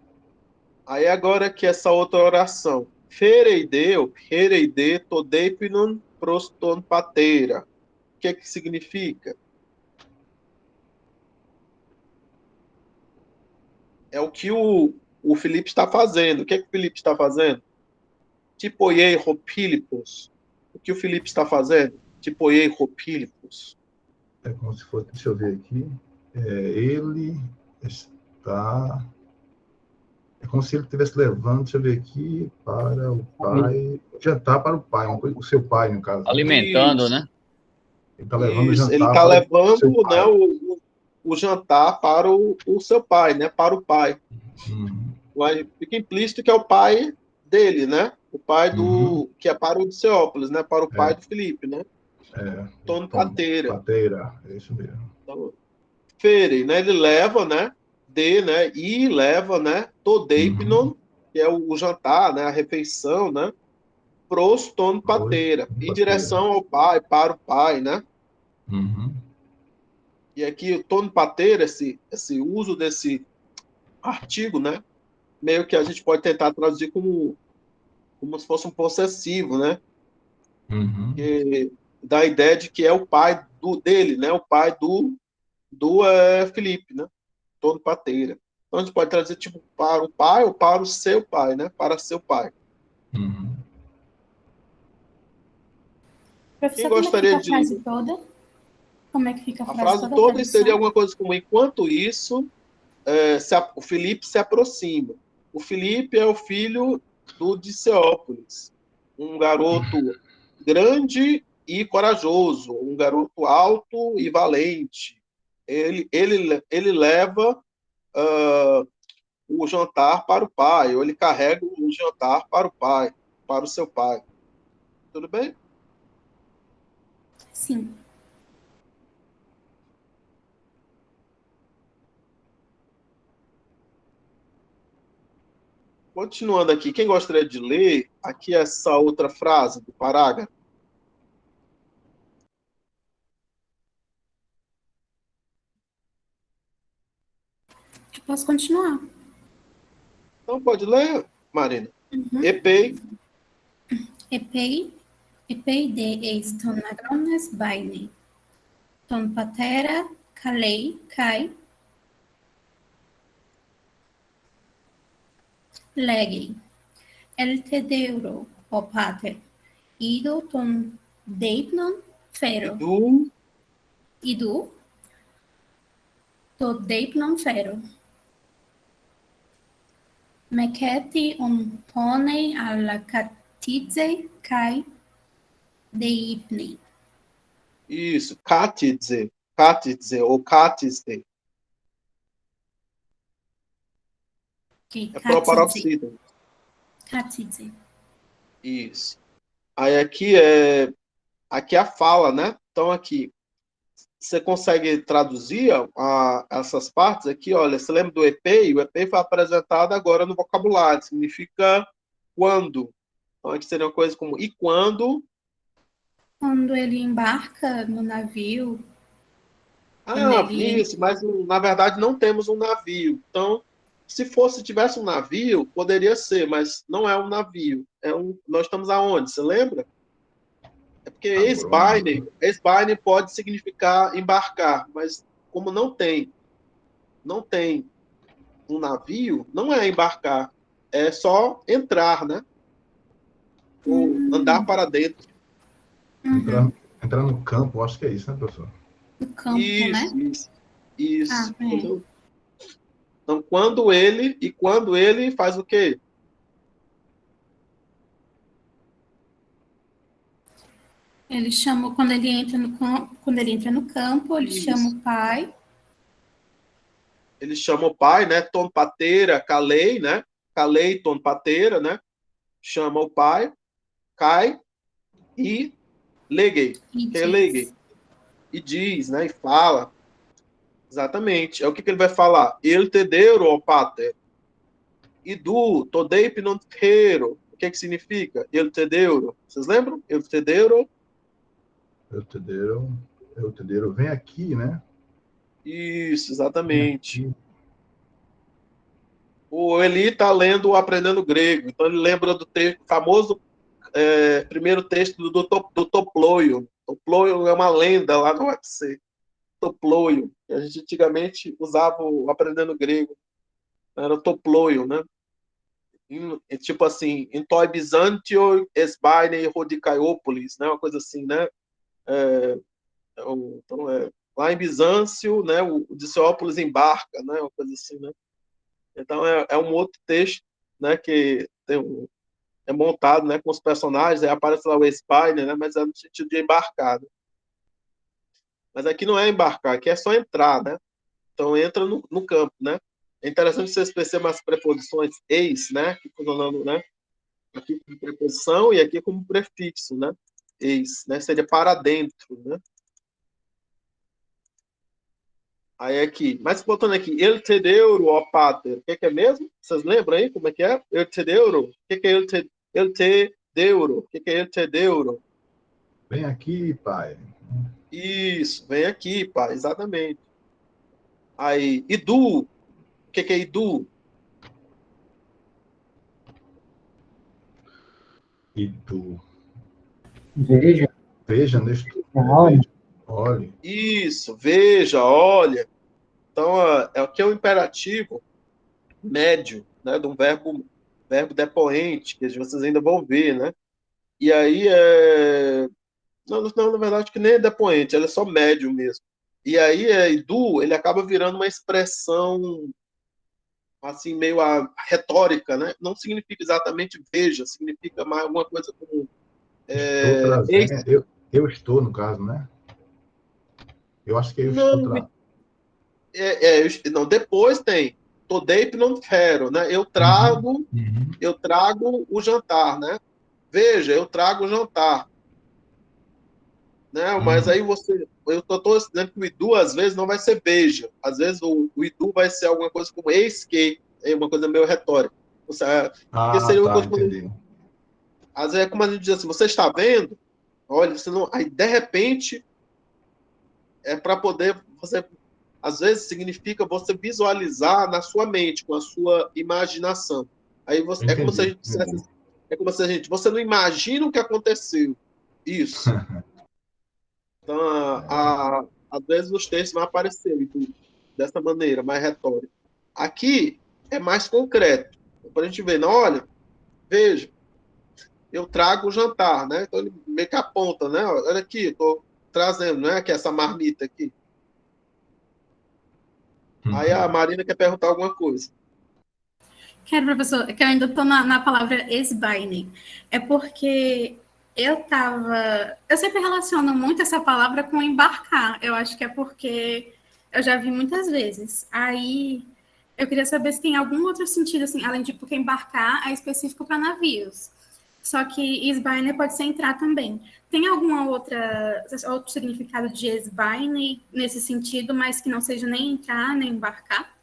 Aí agora que essa outra oração. Fereideu, hereide, todeipinon, proston pateira. O que significa? É o que o Felipe está fazendo. O que o Felipe está fazendo? Tipoiei ropílipos. O que o Felipe está fazendo? Tipoiei ropílipos.
É como se fosse, deixa eu ver aqui. Ele está. É como se ele estivesse levando, deixa eu ver aqui, para o pai. Jantar para o pai, o seu pai, no caso, né?
Alimentando, né?
Ele está levando o
Isso, ele
jantar
está
para o seu
levando, né,
pai.
o jantar para o seu pai, né, para o pai.
Uhum.
Mas fica implícito que é o pai dele, né? O pai
Uhum.
que é para o Diceópolis, né? Para o pai do Felipe, né? Tono
Tom,
pateira.
pateira, é isso mesmo.
Então, fere, né? Ele leva, né? Né? E leva, né? Todeipnon, que é o jantar, né? A refeição, né? Pros tono pateira, em
Pateira.
direção ao pai, para o pai, né?
Uhum.
E aqui o tono pateira, esse uso desse artigo, né? Meio que a gente pode tentar traduzir como se fosse um possessivo, né?
Uhum.
Que dá a ideia de que é o pai dele, né? O pai do Felipe, né? Todo pateira. Então a gente pode traduzir tipo para o pai ou para o seu pai, né? Para seu pai.
Uhum.
Quem
Professor, como é que fica
gostaria
a
de
frase toda? Como é que fica a
a
frase
frase
toda, a
toda seria
tradução?
alguma coisa como enquanto isso o Felipe se aproxima. O Felipe é o filho do Diceópolis, um garoto grande e corajoso, um garoto alto e valente. Ele leva o jantar para o pai, ou ele carrega o jantar para o pai, para o seu pai. Tudo bem?
Sim.
Continuando aqui, quem gostaria de ler aqui essa outra frase do parágrafo?
Eu posso continuar.
Então pode ler, Marina.
Uhum.
Epei,
Epei de eis ton agrones baine, ton patera kalei kai legei, el te deuro, o pater, ido ton deipnon fero,
do
idu to deipnon fero, meceti ponei alla catize kai deipni.
isso, Katidze ou Katiste,
Que
é
catize,
proparoxítona.
catize.
Isso. Aí aqui é a fala, né? Então aqui você consegue traduzir essas partes aqui, olha, você lembra do EPEI? O EPEI foi apresentado agora no vocabulário, significa quando. Então aqui seria uma coisa como e quando.
Quando ele embarca no navio, quando
Ah,
ele entra.
isso, mas na verdade não temos um navio. Então, se tivesse um navio, poderia ser, mas não é um navio. Nós estamos aonde? Você lembra? É porque
Agrônomo.
ex-bine pode significar embarcar, mas como não tem um navio, não é embarcar, é só entrar, né? Ou andar para dentro.
Entrar, entrar no campo, acho que é isso, né, professor?
No campo, né?
Isso.
É.
Entendeu? Então, quando ele faz o quê?
Ele chama, quando ele entra no campo, ele chama
Isso.
o pai.
Ele chama o pai, né? Tom pateira, calei, né? Calei, tom pateira, né? Chama o pai, cai e leguei.
E
Releguei.
diz.
E diz, né? E fala. Exatamente. É o que ele vai falar. El te deuro, ó pater. E do, todei pinonteiro. O que significa? El te deuro. Vocês lembram? El te deuro.
Eu te deram, vem aqui, né?
Isso,
Vem
exatamente.
aqui.
O Eli está lendo Aprendendo Grego. Então ele lembra do famoso primeiro texto do Toploio. Toploio é uma lenda lá no UFC. Toploio. A gente antigamente usava o Aprendendo Grego. Era o Toploio, né? Tipo assim, em Toi Byzantio Esbaine Rodicaiópolis, né? Uma coisa assim, né? Então, lá em Bizâncio, né? O Dicéópolis embarca, né? Uma coisa assim, né? Então é um outro texto, né? Que é montado, né? Com os personagens, aí aparece lá o Esbaine, né? Mas é no sentido de embarcar, né? Mas aqui não é embarcar, aqui é só entrar, né? Então entra no campo, né? É interessante vocês perceberem as preposições eis, né? Que funcionando, né? Aqui como preposição e aqui como prefixo, né? Eis, né? Seria para dentro, né? Aí aqui, mas botando aqui, el te deuro, ó pater, o que é mesmo? Vocês lembram aí como é que é? El te deuro? O que é el te deuro? O que é el te deuro?
Vem aqui, pai.
Isso, vem aqui, pá, exatamente. Aí, idu, o que é idu?
E tu.
Veja,
Veja neste.
olha,
Veja, olhe.
Isso, veja, olha. Então, é o que é o imperativo médio, né, de um verbo depoente, que vocês ainda vão ver, né? E aí, não, na verdade, que nem é depoente, ela é só médio mesmo. E aí, idu, ele acaba virando uma expressão, assim, meio retórica, né? Não significa exatamente veja, significa mais alguma coisa como
Estou trazendo. Eu estou, no caso, né? Eu acho que eu estou
não,
trazendo.
não, depois tem todei não fero, né?
Uhum.
Eu trago o jantar, né? Veja, eu trago o jantar, né? Mas aí eu tô dizendo que o Idu às vezes não vai ser beija. Às vezes o Idu vai ser alguma coisa como eis que, é uma coisa meio retórica. Porque seria uma
Tá,
coisa como,
entendi.
às vezes é como a gente diz assim, você está vendo? Olha, você não, aí de repente é para poder você, às vezes significa você visualizar na sua mente, com a sua imaginação. Aí você, é como se a
Entendi,
gente dissesse,
entendi.
é como se a gente, você não imagina o que aconteceu. Isso. Então, às vezes os textos vão aparecer dessa maneira, mais retórica. Aqui é mais concreto. Para a gente ver, não, olha, veja, eu trago o jantar, né? Então ele meio que aponta, né? Olha aqui, estou trazendo, né? Que é essa marmita aqui. Aí a Marina quer perguntar alguma coisa.
Quero, professor, que eu ainda estou na palavra esbaine. É porque eu sempre relaciono muito essa palavra com embarcar. Eu acho que é porque eu já vi muitas vezes. Aí eu queria saber se tem algum outro sentido, assim, além de porque embarcar é específico para navios. Só que esbaine pode ser entrar também. Tem alguma outro significado de esbaine nesse sentido, mas que não seja nem entrar, nem embarcar?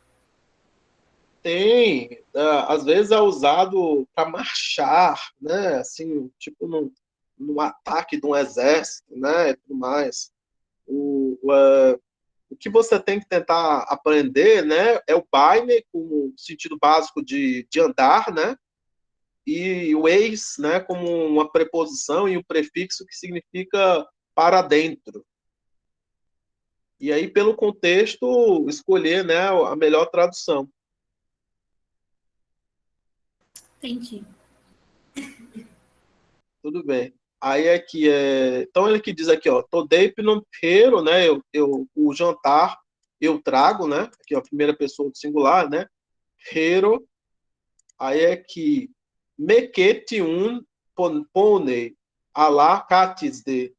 Tem, às vezes é usado para marchar, né? Assim, tipo no ataque de um exército, né? E tudo mais. O que você tem que tentar aprender, né? É o Baine, com o sentido básico de andar, né? E o eis, né? Como uma preposição e um prefixo que significa para dentro. E aí, pelo contexto, escolher, né? A melhor tradução.
Entendi.
Tudo bem. Aí aqui então ele que diz aqui, ó, todei pero, né? O jantar eu trago, né? Aqui ó, a primeira pessoa do singular, né? Hero. Aí é que mekete un pone alá catis de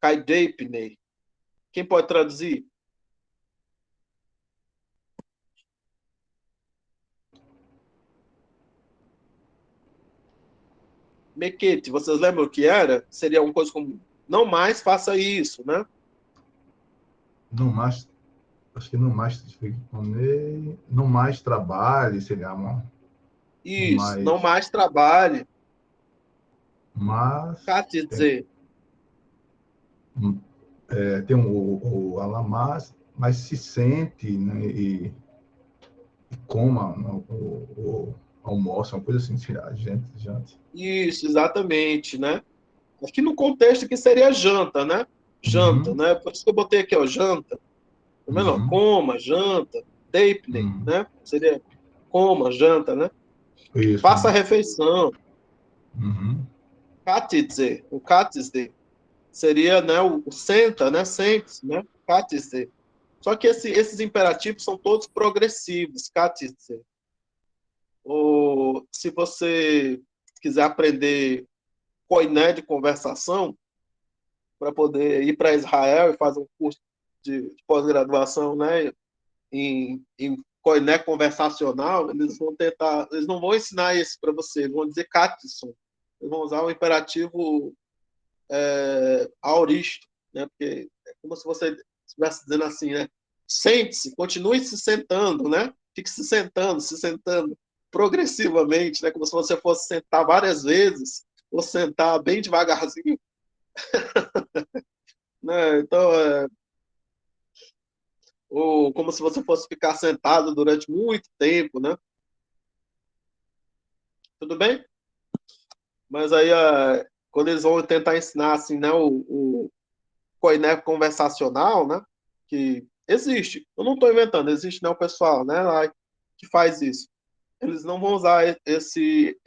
kaideipne. Quem pode traduzir? Mekete, vocês lembram o que era? Seria uma coisa como não mais faça isso, né?
No mais, acho que no mais trabalhe, seria no
Isso, não
mais,
mais trabalhe.
mas
Catis dizer,
tem o alamás, mas se sente, né, e coma o almoço, uma coisa assim, gente.
isso, exatamente, né? Aqui no contexto que seria janta, né? Janta,
Uhum,
né? Por isso que eu botei aqui, ó, janta. Tá vendo? Ó?
uhum,
Coma, janta, deipne,
uhum.
né? Seria coma, janta, né?
Isso,
Faça a refeição.
uhum,
Katidze, o katidze seria, né, o senta, né? Sente-se, né? Katidze. Só que esses imperativos são todos progressivos, katidze. Ou se você quiser aprender koiné de conversação, para poder ir para Israel e fazer um curso de pós-graduação, né, em Koiné conversacional, eles não vão ensinar isso para você, eles vão dizer Katson, eles vão usar o imperativo aoristo, né, porque é como se você estivesse dizendo assim, né, sente-se, continue se sentando, né, fique se sentando progressivamente, né, como se você fosse sentar várias vezes, ou sentar bem devagarzinho, né, então ou como se você fosse ficar sentado durante muito tempo, né? Tudo bem? Mas aí, quando eles vão tentar ensinar assim, né, o coiné conversacional, né, que existe, eu não estou inventando, existe, né, o pessoal, né, lá que faz isso. Eles não vão usar esse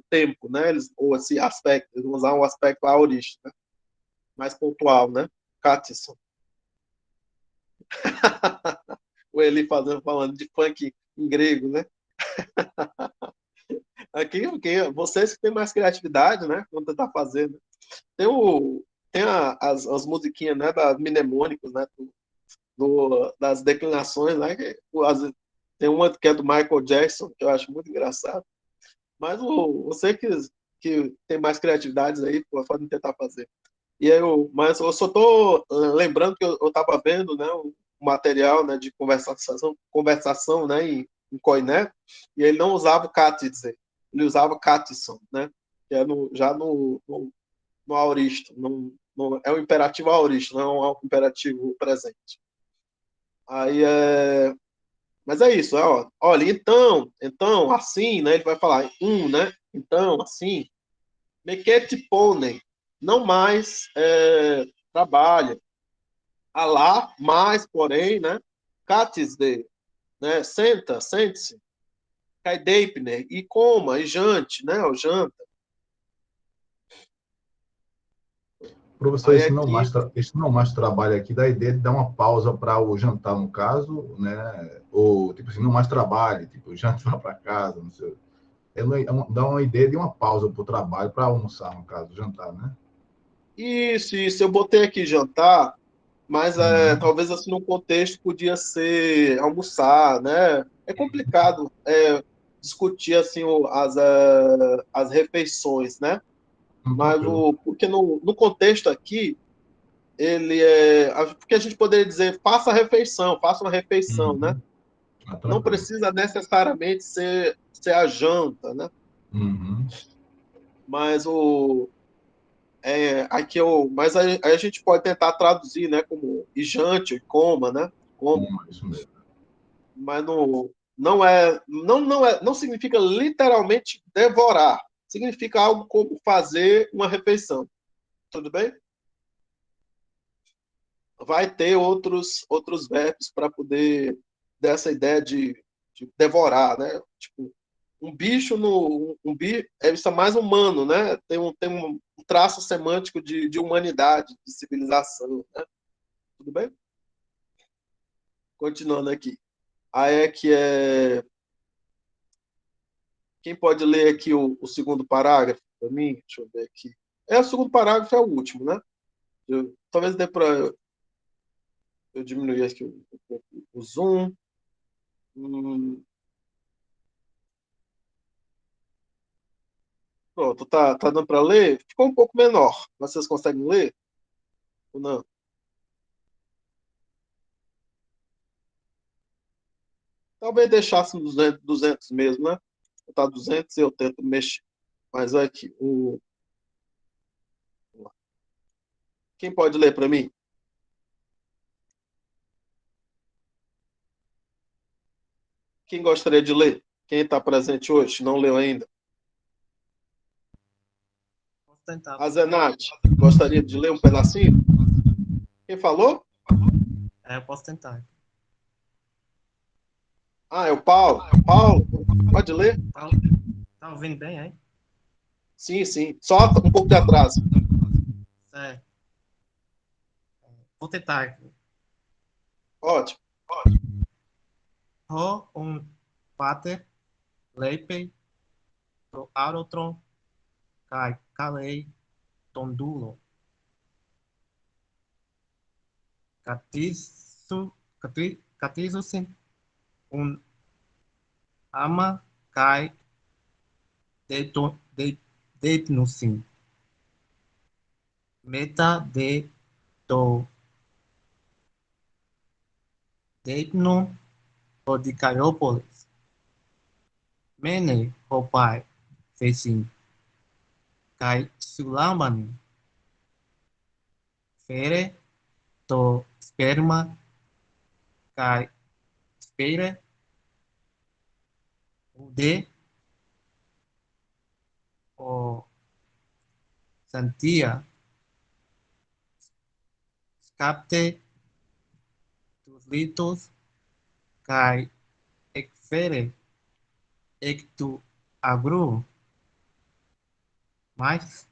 tempo, né, ou esse aspecto, eles vão usar um aspecto aorista, né, mais pontual, né, Catison. O Eli falando de funk em grego, né? Aqui, vocês que têm mais criatividade, né? Quando você tá fazendo. Tem, tem as musiquinhas, né? Das mnemônicos, né? Das declinações, né? Tem uma que é do Michael Jackson, que eu acho muito engraçado. Mas você que que tem mais criatividades aí, podem tentar fazer. Mas eu só estou lembrando que eu estava vendo, né, um material, né, de conversação, né, em Koiné, e ele não usava o Katidze, ele usava Katison, né, que é já no aoristo, é um imperativo aoristo, não é um imperativo presente. Mas é isso, ó, olha, então, assim, né, ele vai falar, né, então, assim, Mekete ponem, não mais trabalha. Alá, mais, porém, né? Catisde, né? Sente-se. Caideipner, e coma, e jante, né? O janta.
Professor,
Aí
esse não
aqui,
mais trabalho aqui dá a ideia de dar uma pausa para o jantar, no caso, né? Ou, tipo assim, não mais trabalho, tipo, jantar para casa, não sei. Dá uma ideia de uma pausa para o trabalho, para almoçar, no caso, jantar, né?
isso, eu botei aqui jantar, mas talvez assim no contexto podia ser almoçar, né? É complicado discutir assim as refeições, né? Mas
Tranquilo.
porque no contexto aqui porque a gente poderia dizer faça uma refeição, né? Não
Tranquilo.
precisa necessariamente ser a janta, né?
Uhum.
Mas mas aí a gente pode tentar traduzir, né, como e jante, e coma, né? Coma.
Isso mesmo.
Mas não significa literalmente devorar. Significa algo como fazer uma refeição. Tudo bem? Vai ter outros verbos para poder dar essa ideia de devorar, né? Tipo, um bicho isso é mais humano, né? Tem um traço semântico de humanidade, de civilização, né? Tudo bem? Continuando aqui. Aí quem pode ler aqui o segundo parágrafo para mim? Deixa eu ver aqui. O segundo parágrafo é o último, né? Talvez dê para eu diminuir aqui o zoom. Pronto, tá dando para ler? Ficou um pouco menor. Vocês conseguem ler? Ou não? Talvez deixasse nos 200 mesmo, né? Botar 200 e eu tento mexer. Mas olha aqui. Quem pode ler para mim? Quem gostaria de ler? Quem está presente hoje? Não leu ainda?
Posso tentar.
A Zenate, gostaria de ler um pedacinho? Quem falou?
Eu posso tentar.
É o Paulo. Paulo, pode ler?
Tá ouvindo bem aí?
Sim, sim. Só um pouco de atraso.
Certo. Vou tentar.
Ótimo.
Ho pater leipei pro aerotron kai kalei tondulo. Catizo-se ama kai deipnusin. Meta de to deipno odicaiópolis. Mene hopai fecin. Kai sulambani. Fere to sperma kai spere de o santia scapte tus litos kai exfere ectu agru. Mais?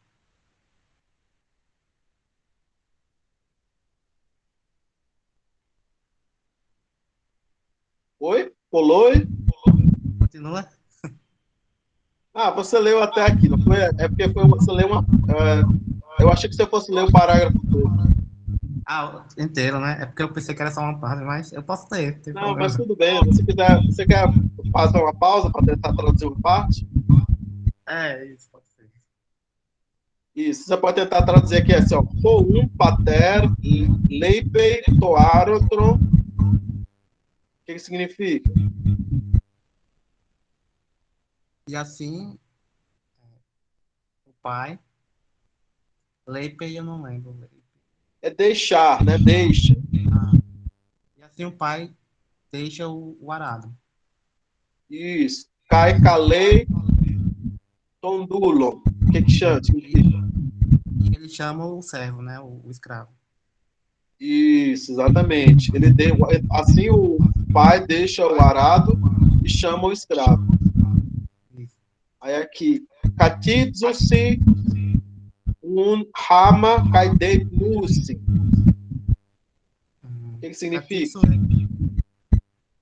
Oi? Pulou?
Continua?
Você leu até aqui, não foi? É porque você leu eu achei que você fosse ler o parágrafo todo.
Inteiro, né? É porque eu pensei que era só uma parte, mas eu posso ler, não tem
Não, mas
problema.
tudo bem. Você quer fazer uma pausa para tentar traduzir uma parte?
Isso pode ser.
Isso, você pode tentar traduzir aqui assim, ó. Toum pater leipei toarotron. O que significa?
E assim, o pai, Leipe eu não lembro.
É deixar, né? Deixa.
E assim o pai deixa o arado.
Isso. Cai calei tondulo. O que chama? Significa?
E ele chama o servo, né? O escravo.
Isso, exatamente. Assim o pai deixa o arado e chama o escravo.
Isso.
Aí aqui, katidzusi un hama kaidei nusi. O que significa?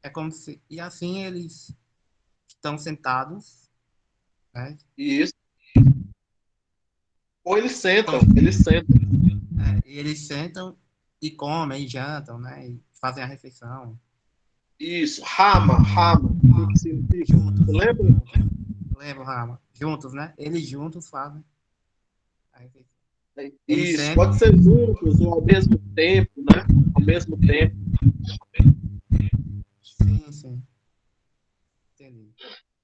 É como se. E assim eles estão sentados, né?
Isso. Ou eles sentam, eles sentam.
E eles sentam e comem, e jantam, né? E fazem a refeição.
Isso, rama. O que significa? Você lembra?
Lembro, Rama. Juntos, né? Eles juntos fazem a refeição. Eles
Isso,
sentam.
pode ser juntos ou ao mesmo tempo, né? Ao mesmo tempo.
Sim. Entendi.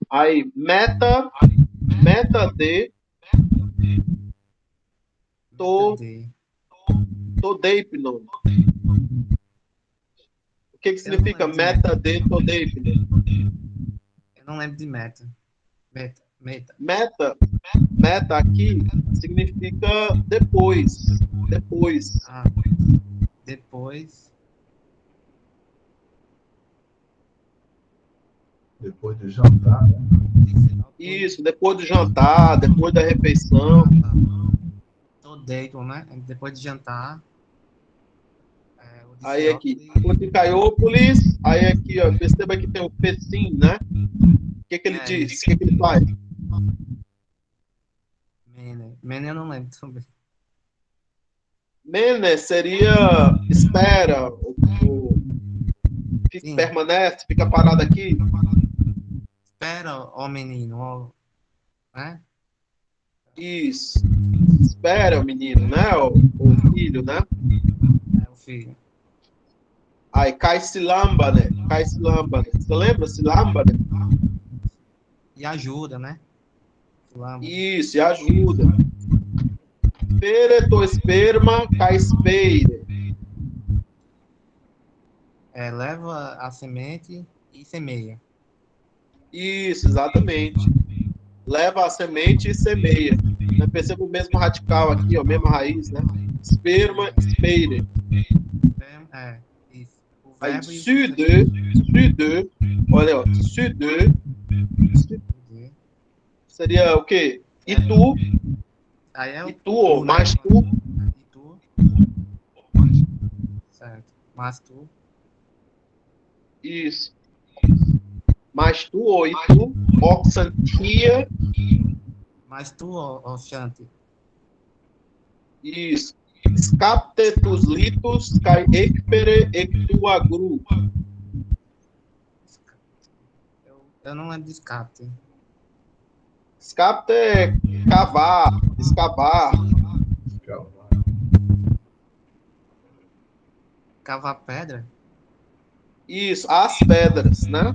Aí, meta de
Entendi.
todeipnon. O que significa meta de todeipnon?
Eu não lembro de meta. Meta.
Meta aqui significa depois. Depois.
Depois.
Depois de jantar, né?
Isso, depois do jantar, depois da refeição.
Todeito, né? Depois de jantar.
Aí aqui, Corticaiópolis, aí aqui, ó, perceba que tem o Pecim, né? O que ele diz? O que ele faz?
Mene eu não lembro também.
Mene seria espera, permanece, fica parado aqui.
Espera, ó menino, ó, né?
Isso. Espera o menino, né? O filho, né?
O filho.
Aí cai silambane. Você lembra silambane?
E ajuda, né?
Isso, e ajuda. Pereto esperma caispeire.
Leva a semente e semeia.
Isso, exatamente. Leva a semente e semeia. Perceba o mesmo radical aqui, ó, mesma raiz, né? Esperma, speire.
Isso. O
Aí,
verbo
sude, olha, ó, sude seria o quê? E tu?
Aí é
e tu, ou mais tu?
E tu? Certo. Mas tu?
Isso. Mais tu, ou e tu? Oxantia.
Mas tu, ó Shanti.
Isso. Escapte tus litus kai ecpere ectu agru.
Eu não lembro de escape.
Escapte é cavar, escavar.
Cavar pedra?
Isso, as pedras, né?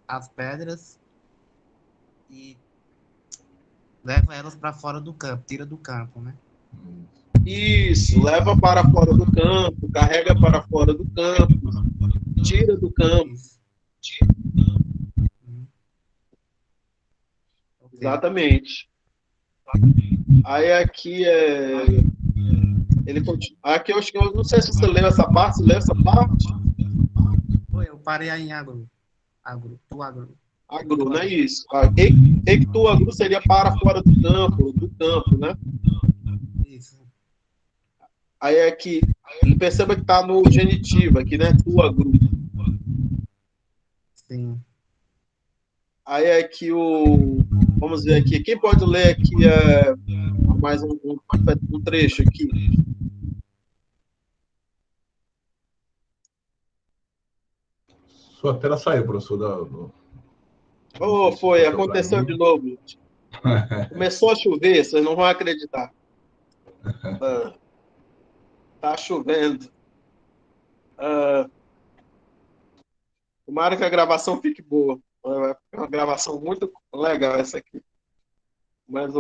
As pedras e leva elas para fora do campo, tira do campo, né?
Isso, leva para fora do campo, carrega para fora do campo, tira do campo. Exatamente. Aí aqui ele continua. Aqui eu não sei se você leu essa parte. Você leu essa parte?
Eu parei aí em agro. Tu agro.
Agro, não é isso. Ectu agro seria para fora do campo, né?
Isso.
Aí aqui, perceba que está no genitivo aqui, né? Tu agro.
Sim.
Aí aqui vamos ver aqui. Quem pode ler aqui mais um trecho aqui?
Sua tela saiu, professor.
Foi, aconteceu de novo. Começou a chover, vocês não vão acreditar. Tá chovendo. Tomara que a gravação fique boa. Vai ficar uma gravação muito legal essa aqui. Mas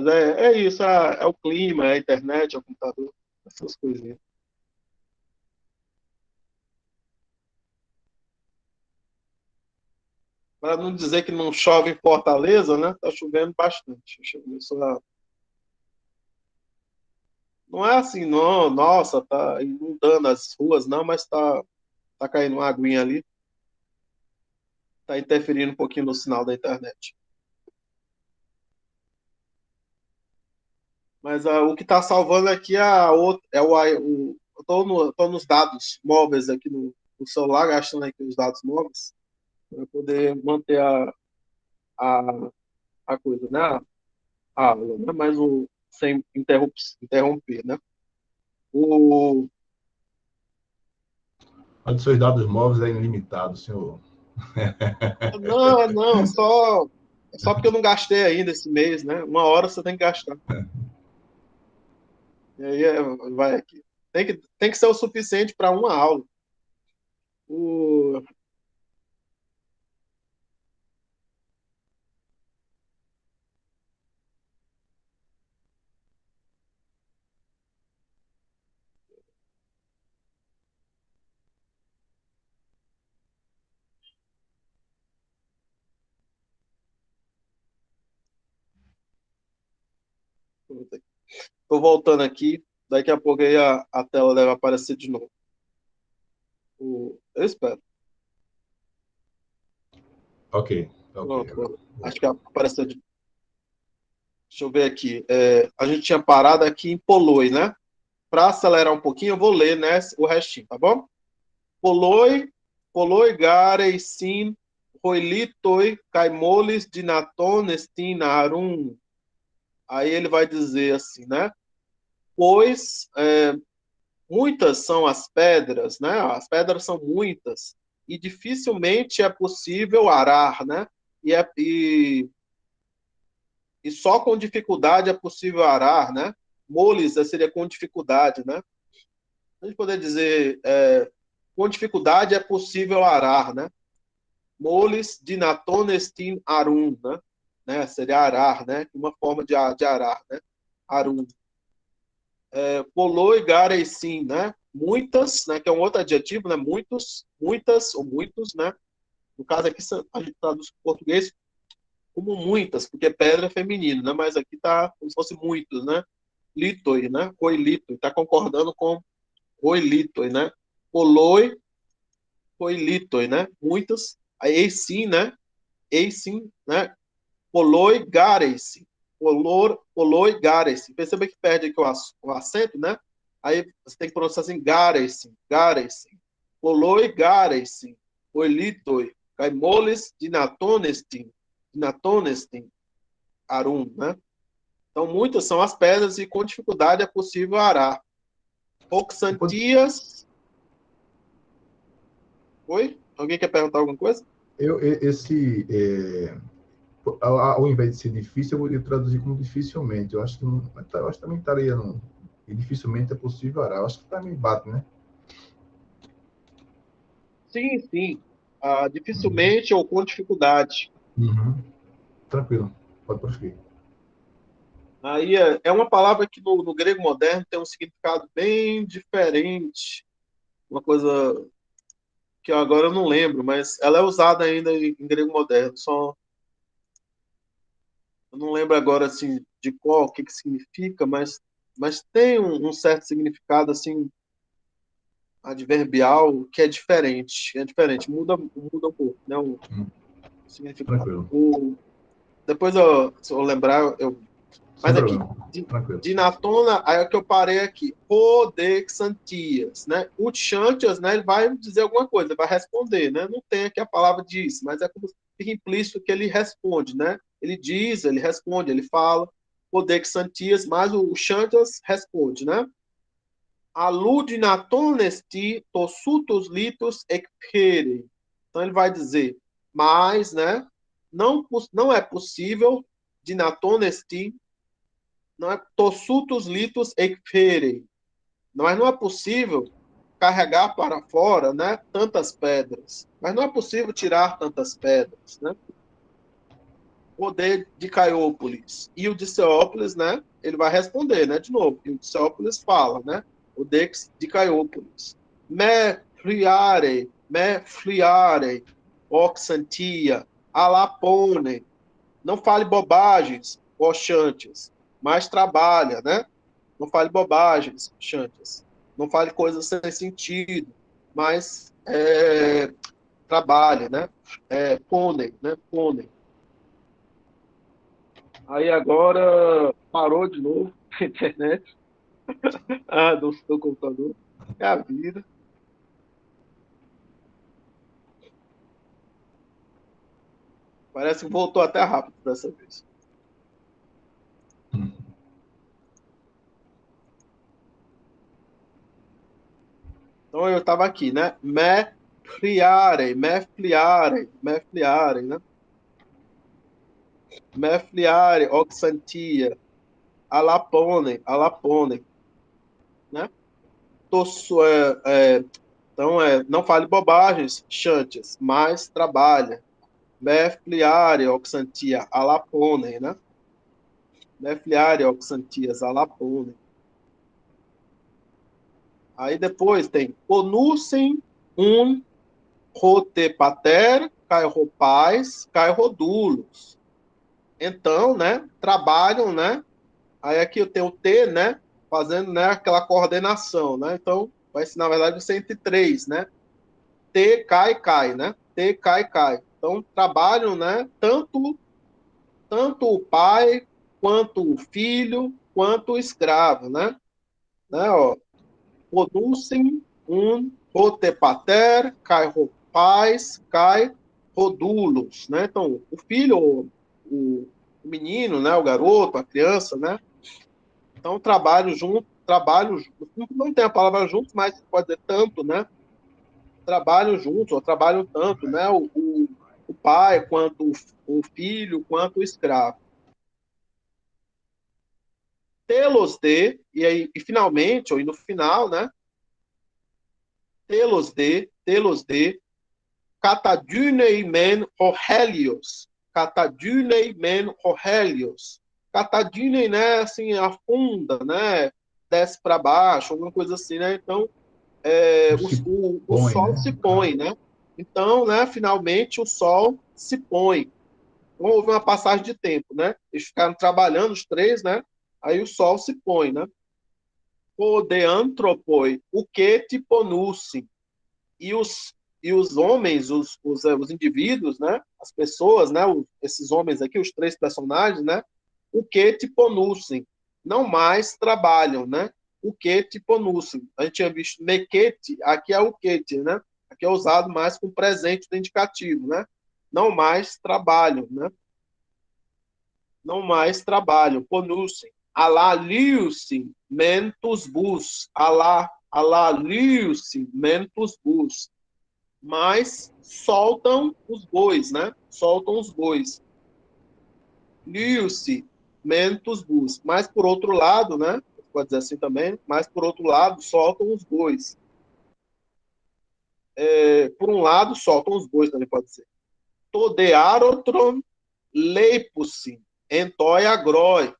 é isso, é o clima, é a internet, é o computador, essas coisinhas. Para não dizer que não chove em Fortaleza, né? Tá chovendo bastante. Não é assim, não, nossa, tá inundando as ruas, não, mas tá caindo uma aguinha ali, tá interferindo um pouquinho no sinal da internet. Mas o que está salvando aqui eu tô nos dados móveis aqui no celular, gastando aqui os dados móveis, para poder manter a, a coisa, né? A aula, né? Mas sem interromper, né? O,
Mas os seus dados móveis é ilimitado, senhor.
não, só porque eu não gastei ainda esse mês, né? Uma hora você tem que gastar. E aí vai aqui. Tem que ser o suficiente para uma aula. O, Tô voltando aqui, daqui a pouco aí a tela deve aparecer de novo. Eu espero.
Ok.
Pronto, acho que apareceu de. Deixa eu ver aqui. A gente tinha parado aqui em poloi, né? Para acelerar um pouquinho, eu vou ler, né, o restinho, tá bom? Poloi garei sin, roilitoi, caimoles dinaton estin arum. Aí ele vai dizer assim, né? Pois muitas são as pedras, né? As pedras são muitas e dificilmente é possível arar, né? E só com dificuldade é possível arar, né? Moles seria com dificuldade, né? A gente poderia dizer com dificuldade é possível arar, né? Moles dinatonestin arum, né? Seria arar, né? Uma forma de arar, né? Arum. Poloi gareisim, né? Muitas, né? Que é um outro adjetivo, né? Muitas ou muitos, né? No caso aqui a gente traduz para o português como muitas, porque pedra é feminino, né? Mas aqui tá como se fosse muitos, né? Litoi, né? Coilitoi, tá concordando com coilitoi, né? Poloi, coilitoi, né? Muitas. Aí eisim, né? Eisim, né? Poloi gareisim. Poloi gareisim. Perceba que perde aqui o acento, né? Aí você tem que pronunciar assim, gareisim, gareisim. Poloi gareisim. Coilitoi. Caimoles dinatonestin. Dinatonestin. Arum, né? Então, muitas são as pedras e com dificuldade é possível arar. Oxantias. Oi? Alguém quer perguntar alguma coisa?
Ao invés de ser difícil, eu traduzir como dificilmente. Eu acho que também estaria e dificilmente é possível arar. Eu acho que também bate, né?
Sim, sim. Dificilmente ou com dificuldade.
Uhum. Tranquilo. Pode prosseguir.
Aí é uma palavra que no grego moderno tem um significado bem diferente. Uma coisa que agora eu não lembro, mas ela é usada ainda em grego moderno. Só eu não lembro agora assim de qual, o que significa, mas tem um certo significado assim adverbial que é diferente. É diferente, muda um pouco, né? O significado.
Tranquilo.
Depois, se eu lembrar,
Sem
mas aqui,
problema. Tranquilo.
dinatona, aí é que eu parei aqui. Rodexantias, né? O Xantias, né? Ele vai dizer alguma coisa, ele vai responder, né? Não tem aqui a palavra diz, mas é como se fica implícito que ele responde, né? Ele diz, ele responde, ele fala. Rodexantias, mas o Xantias responde, né? Aludinatonesti tossutos litos ecpere. Então ele vai dizer, mas, né, não é possível, dinatonesti, não é tossutus litus ecferei, mas não é possível carregar para fora, né, tantas pedras, mas não é possível tirar tantas pedras, né? O de Caiópolis e o de Ceópolis, né, ele vai responder, né, de novo, e o de Ceópolis fala, né, o de Caiópolis, me friare, oxantia, alapone, não fale bobagens, ó Xantes, mas trabalha, né? Não fale bobagens, Xantes. Não fale coisas sem sentido, mas trabalha, né? Pônei, né? Pônei. Aí agora parou de novo a internet do computador. É a vida. Parece que voltou até rápido dessa vez. Então eu estava aqui, né? Me friare, né? Me friare, oxantia, alapone, né? Então, não fale bobagens, Xantes, mas trabalha. Me friare, oxantia, alapone, né? Me friare, oxantias, alapone. Aí depois tem Onusem, rotepater, cairropais, cairrodulos. Então, né, trabalham, né? Aí aqui eu tenho o T, né, fazendo, né, aquela coordenação, né? Então, vai ser, na verdade, ser entre três, né? T, cai, né? T, cai. Então, trabalham, né, tanto o pai, quanto o filho, quanto o escravo, né, ó. Produzem rotepater, cai ropais, cai rodulos, né? Então, o filho, o menino, né, o garoto, a criança, né? Então, trabalho junto, não tem a palavra juntos, mas pode dizer tanto, né? Trabalham juntos, ou trabalham tanto, né? O pai, quanto o filho, quanto o escravo. E finalmente, ou no final, né? Telos de, catadunei men rohelios. Catadunei men rohelios. Catadunei, né, assim, afunda, né, desce para baixo, alguma coisa assim, né, então o sol,
né?
se põe, né, então, né, finalmente o sol se põe. Então, houve uma passagem de tempo, né, eles ficaram trabalhando os três, né, aí o sol se põe, né, o de antropoi, o que tiponussim, e os homens, os indivíduos, né, as pessoas, né, esses homens aqui, os três personagens, né, o que tiponussim, não mais trabalham, né, o que tiponussim. A gente tinha visto mequete, aqui é o quete, né, aqui é usado mais com presente do indicativo, né, não mais trabalham, né, não mais trabalham, ponussim. Alá liusim mentus bus, alá liusim mentus bus, mas soltam os bois, né? Soltam os bois. Liu-se, mentus bus. Mas por outro lado, né? Pode dizer assim também, mas por outro lado, soltam os bois. Por um lado, soltam os bois, também pode dizer. Todearotron leipusi, entoi agroi.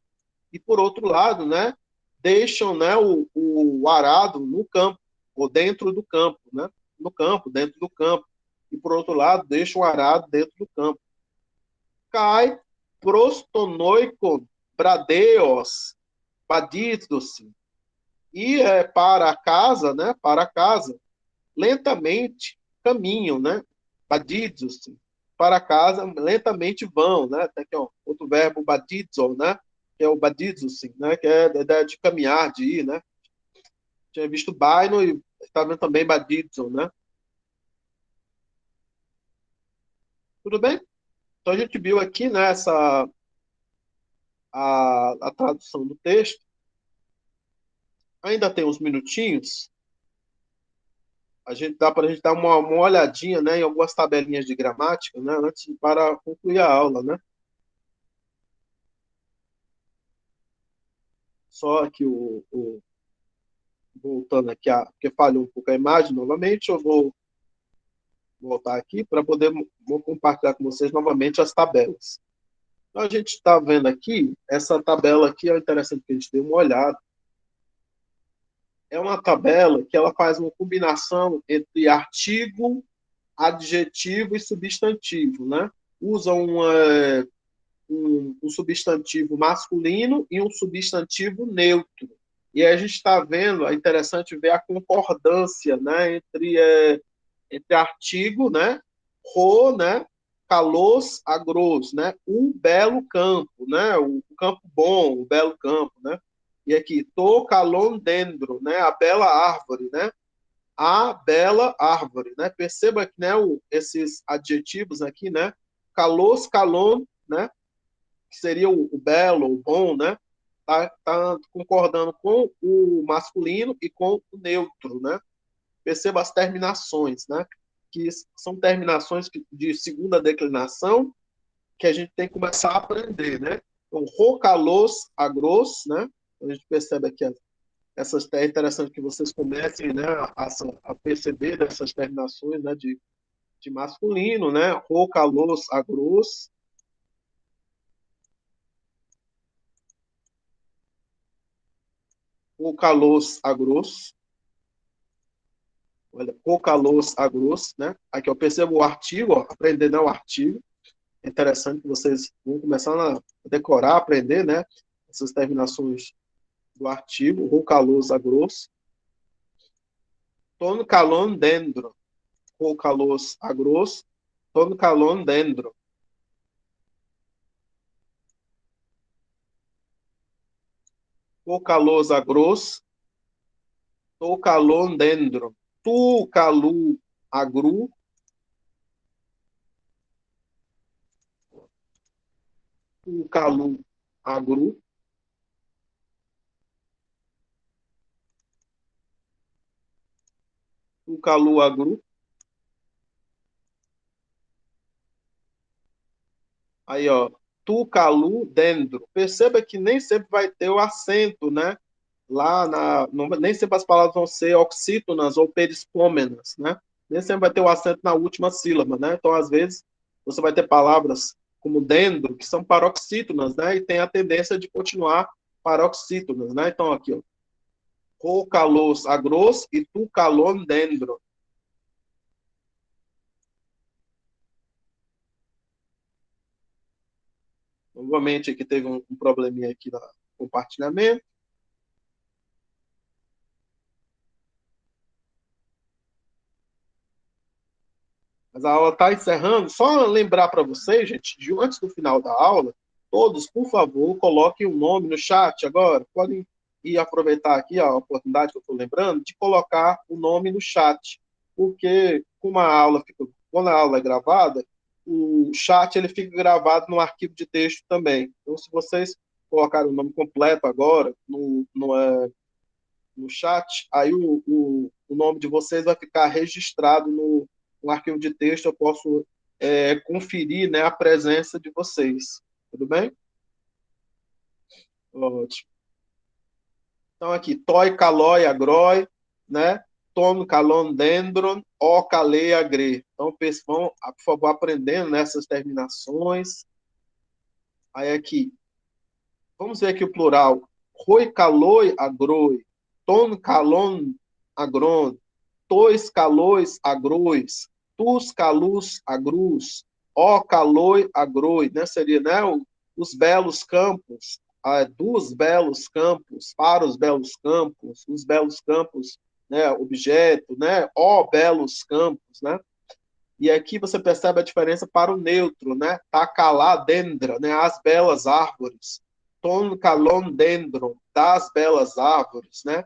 E por outro lado, né? Deixam, né, o arado no campo, ou dentro do campo, né? No campo, dentro do campo. E por outro lado, deixam o arado dentro do campo. Cai prostonoikon bradeos paditos, e para a casa, né? Para a casa, lentamente caminham, né? Badidos, para a casa, lentamente vão, né? Tem aqui, ó, outro verbo badizo, né? Que é o badizo, né? Que é a ideia de caminhar, de ir, né? Tinha visto baino e está vendo também badizo, né? Tudo bem? Então a gente viu aqui, né, a tradução do texto. Ainda tem uns minutinhos. dá para a gente dar uma olhadinha, né, em algumas tabelinhas de gramática, né, antes para concluir a aula, né? Só que voltando aqui, porque falhou um pouco a imagem novamente, eu vou voltar aqui para poder vou compartilhar com vocês novamente as tabelas. Então, a gente está vendo aqui, essa tabela aqui é interessante que a gente dê uma olhada. É uma tabela que ela faz uma combinação entre artigo, adjetivo e substantivo, né? Usa um substantivo masculino e um substantivo neutro. E aí a gente está vendo, é interessante ver a concordância, né, entre artigo, né, ro, né, calos, agros, né, um belo campo, né, o campo bom, o belo campo, né, e aqui, to calon dendro, né, a bela árvore, né, a bela árvore, né, perceba que, né, esses adjetivos aqui, né, calos, calon, né, que seria o belo, o bom, né, tá concordando com o masculino e com o neutro, né, perceba as terminações, né, que são terminações de segunda declinação que a gente tem que começar a aprender, né? Então, rocalos, agros, né? A gente percebe aqui essas é interessante que vocês comecem, né, a perceber essas terminações, né, de masculino, né? Rocalos, agros. Rocalos, agros. Olha, Cocalos agros, né? Aqui eu percebo o artigo, ó, aprendendo o artigo. É interessante que vocês vão começar a decorar, aprender, né? Essas terminações do artigo, Cocalos agros. Ton calon dendro. Cocalos agros. Ton calon dendro. Cocalos agros. To calon dendro. Tu calu agru. Tu calu agru. Tu calu agru. Aí, ó. Tu calu dendro. Perceba que nem sempre vai ter o acento, né? Lá nem sempre as palavras vão ser oxítonas ou perispômenas, né? Nem sempre vai ter o acento na última sílaba, né? Então, às vezes, você vai ter palavras como dendro, que são paroxítonas, né? E tem a tendência de continuar paroxítonas, né? Então, aqui, ó. Ro calos agros e tu calon dendro. Novamente, aqui teve um probleminha aqui no compartilhamento. Mas a aula está encerrando. Só lembrar para vocês, gente, de antes do final da aula, todos, por favor, coloquem o nome no chat agora. Podem ir aproveitar aqui a oportunidade que eu estou lembrando de colocar o nome no chat. Porque quando a aula é gravada, o chat ele fica gravado no arquivo de texto também. Então, se vocês colocarem o nome completo agora no chat, aí o nome de vocês vai ficar registrado no arquivo de texto, eu posso conferir, né, a presença de vocês. Tudo bem? Ótimo. Então, aqui, toi, caloi, agroi, né? Ton, calon, dendron, o, calei, agre. Então, vão, por favor, aprendendo nessas terminações. Aí, aqui, vamos ver aqui o plural. Roi, caloi, agroi. Ton, calon, agron. Tois, calois, agrois. Tus, calus, agrus. O, caloi, agroi. Né? Seria, né, os belos campos. Dos belos campos, para os belos campos, os belos campos, né, objeto, né, ó belos campos, né, e aqui você percebe a diferença para o neutro, né, tacalá dendra, né, as belas árvores, ton calon dendro, das belas árvores, né,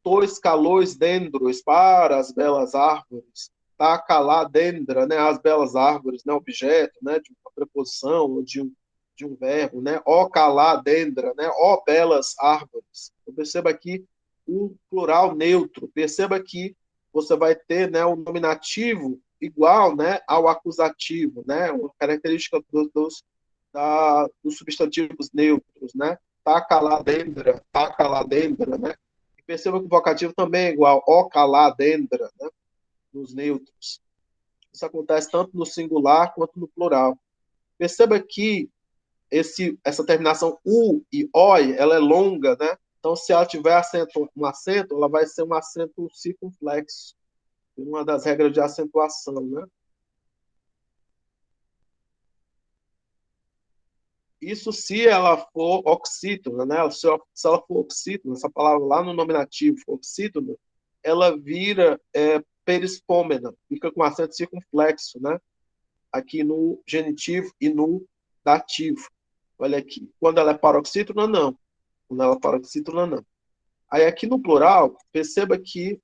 tois calores dendros, para as belas árvores, tacalá dendra, né, as belas árvores, né, objeto, né, de uma preposição ou de um verbo, né? Ó calá dendra, né? Ó belas árvores. Então, perceba aqui o plural neutro. Perceba que você vai ter, né, o nominativo igual, né, ao acusativo, né, uma característica dos substantivos neutros, né, taca lá dendra, né, e perceba que o vocativo também é igual, oca lá dendra, né, nos neutros. Isso acontece tanto no singular quanto no plural. Perceba que essa terminação u e oi, ela é longa, né? Então, se ela tiver um acento, ela vai ser um acento circunflexo, uma das regras de acentuação, né? Isso se ela for oxítona, né? Se ela for oxítona, essa palavra lá no nominativo for oxítona, ela vira perispômena, fica com acento circunflexo, né? Aqui no genitivo e no dativo. Olha aqui. Quando ela é paroxítona, não. Quando ela é paroxítona, não. Aí aqui no plural, perceba que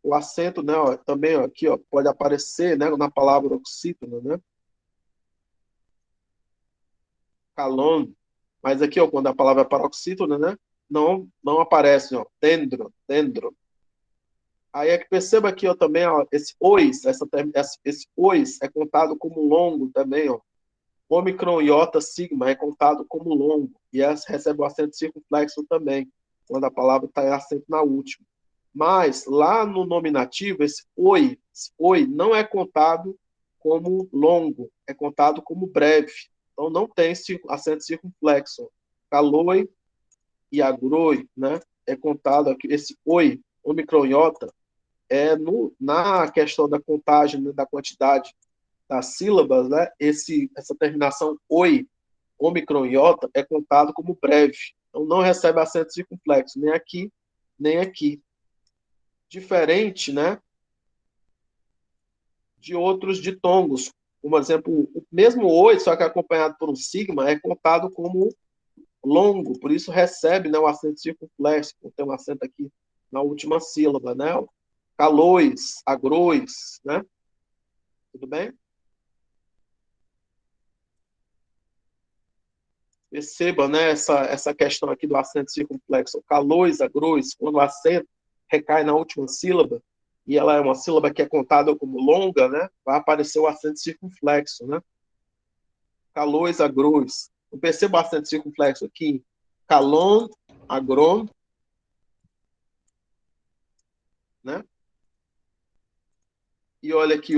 o acento, né, ó, também ó, aqui ó, pode aparecer, né, na palavra oxítona, né? Calon. Mas aqui, ó, quando a palavra é paroxítona, né, não aparece, ó, dendro. Aí é que perceba aqui, ó, também, ó, esse ois, esse ois é contado como longo também, ó. Ômicron, iota, sigma é contado como longo e recebe o acento circunflexo também, quando a palavra está em acento na última. Mas lá no nominativo, esse oi não é contado como longo, é contado como breve. Então não tem acento circunflexo. Caloi e agroi, né? É contado aqui, esse oi, ômicron, iota, na questão da contagem, né, da quantidade das sílabas, né, essa terminação oi, ômicron, iota, é contado como breve. Então, não recebe acento circunflexo, nem aqui, nem aqui. Diferente, né, de outros ditongos. Por exemplo, o mesmo oi, só que acompanhado por um sigma, é contado como longo, por isso recebe, né, o acento circunflexo, tem um acento aqui na última sílaba, né? Calóis, agrois, né? Tudo bem? Perceba, né, essa questão aqui do acento circunflexo. Calóis, agrois, quando o acento recai na última sílaba, e ela é uma sílaba que é contada como longa, né, vai aparecer o acento circunflexo, né? Calóis, agrois. Eu percebo o acento circunflexo aqui. Calon, agron, né? E olha que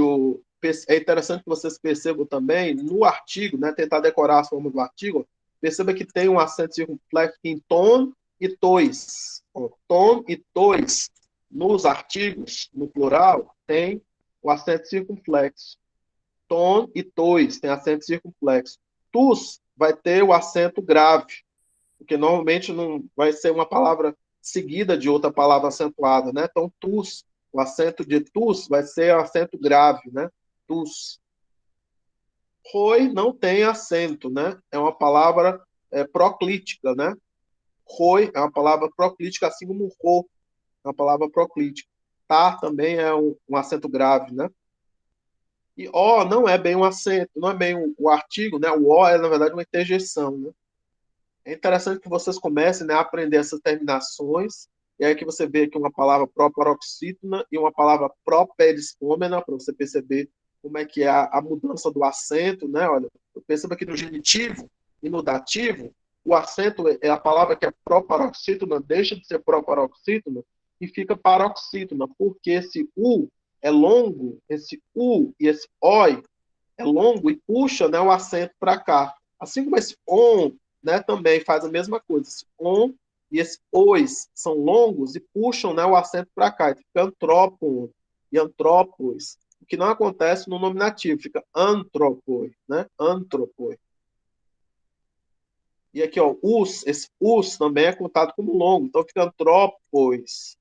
é interessante que vocês percebam também no artigo, né, tentar decorar as formas do artigo, perceba que tem um acento circunflexo em ton e tois. Ton e tois, nos artigos, no plural, tem o acento circunflexo. Ton e tois tem acento circunflexo. Tus vai ter o acento grave, porque normalmente não vai ser uma palavra seguida de outra palavra acentuada, né? Então, tus, o acento de tus vai ser acento grave, né? Tus. Roi não tem acento, né? É uma palavra proclítica, né? Roi é uma palavra proclítica, assim como ro é uma palavra proclítica. Tá também é um acento grave, né? E o não é bem um acento, não é bem o artigo, né? O o é, na verdade, uma interjeição, né? É interessante que vocês comecem, né, a aprender essas terminações, e aí que você vê aqui uma palavra pró-paroxítona e uma palavra pró-perispômena, para você perceber como é que é a mudança do acento, né? Olha, perceba que no genitivo e no dativo, o acento é a palavra que é pró-paroxítona, deixa de ser pró-paroxítona e fica paroxítona, porque esse U é longo, esse U e esse OI é longo e puxa, né, o acento para cá. Assim como esse ON, né, também faz a mesma coisa. Esse ON e esse OIS são longos e puxam, né, o acento para cá. Fica antrópon e antrópos, o que não acontece no nominativo. Fica antropoi, né? Antropoi. E aqui, ó, esse us também é contado como longo. Então fica antrópos,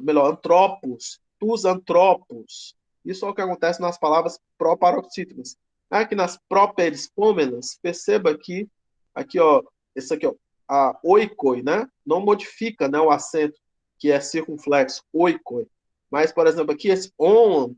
melhor, antropos, tus antropos. Isso é o que acontece nas palavras pró-paroxítonas. Aqui nas pró-perispômenas, perceba que aqui, ó, esse aqui, ó, a oikoi, né? Não modifica, né, o acento que é circunflexo, oikoi. Mas, por exemplo, aqui esse on,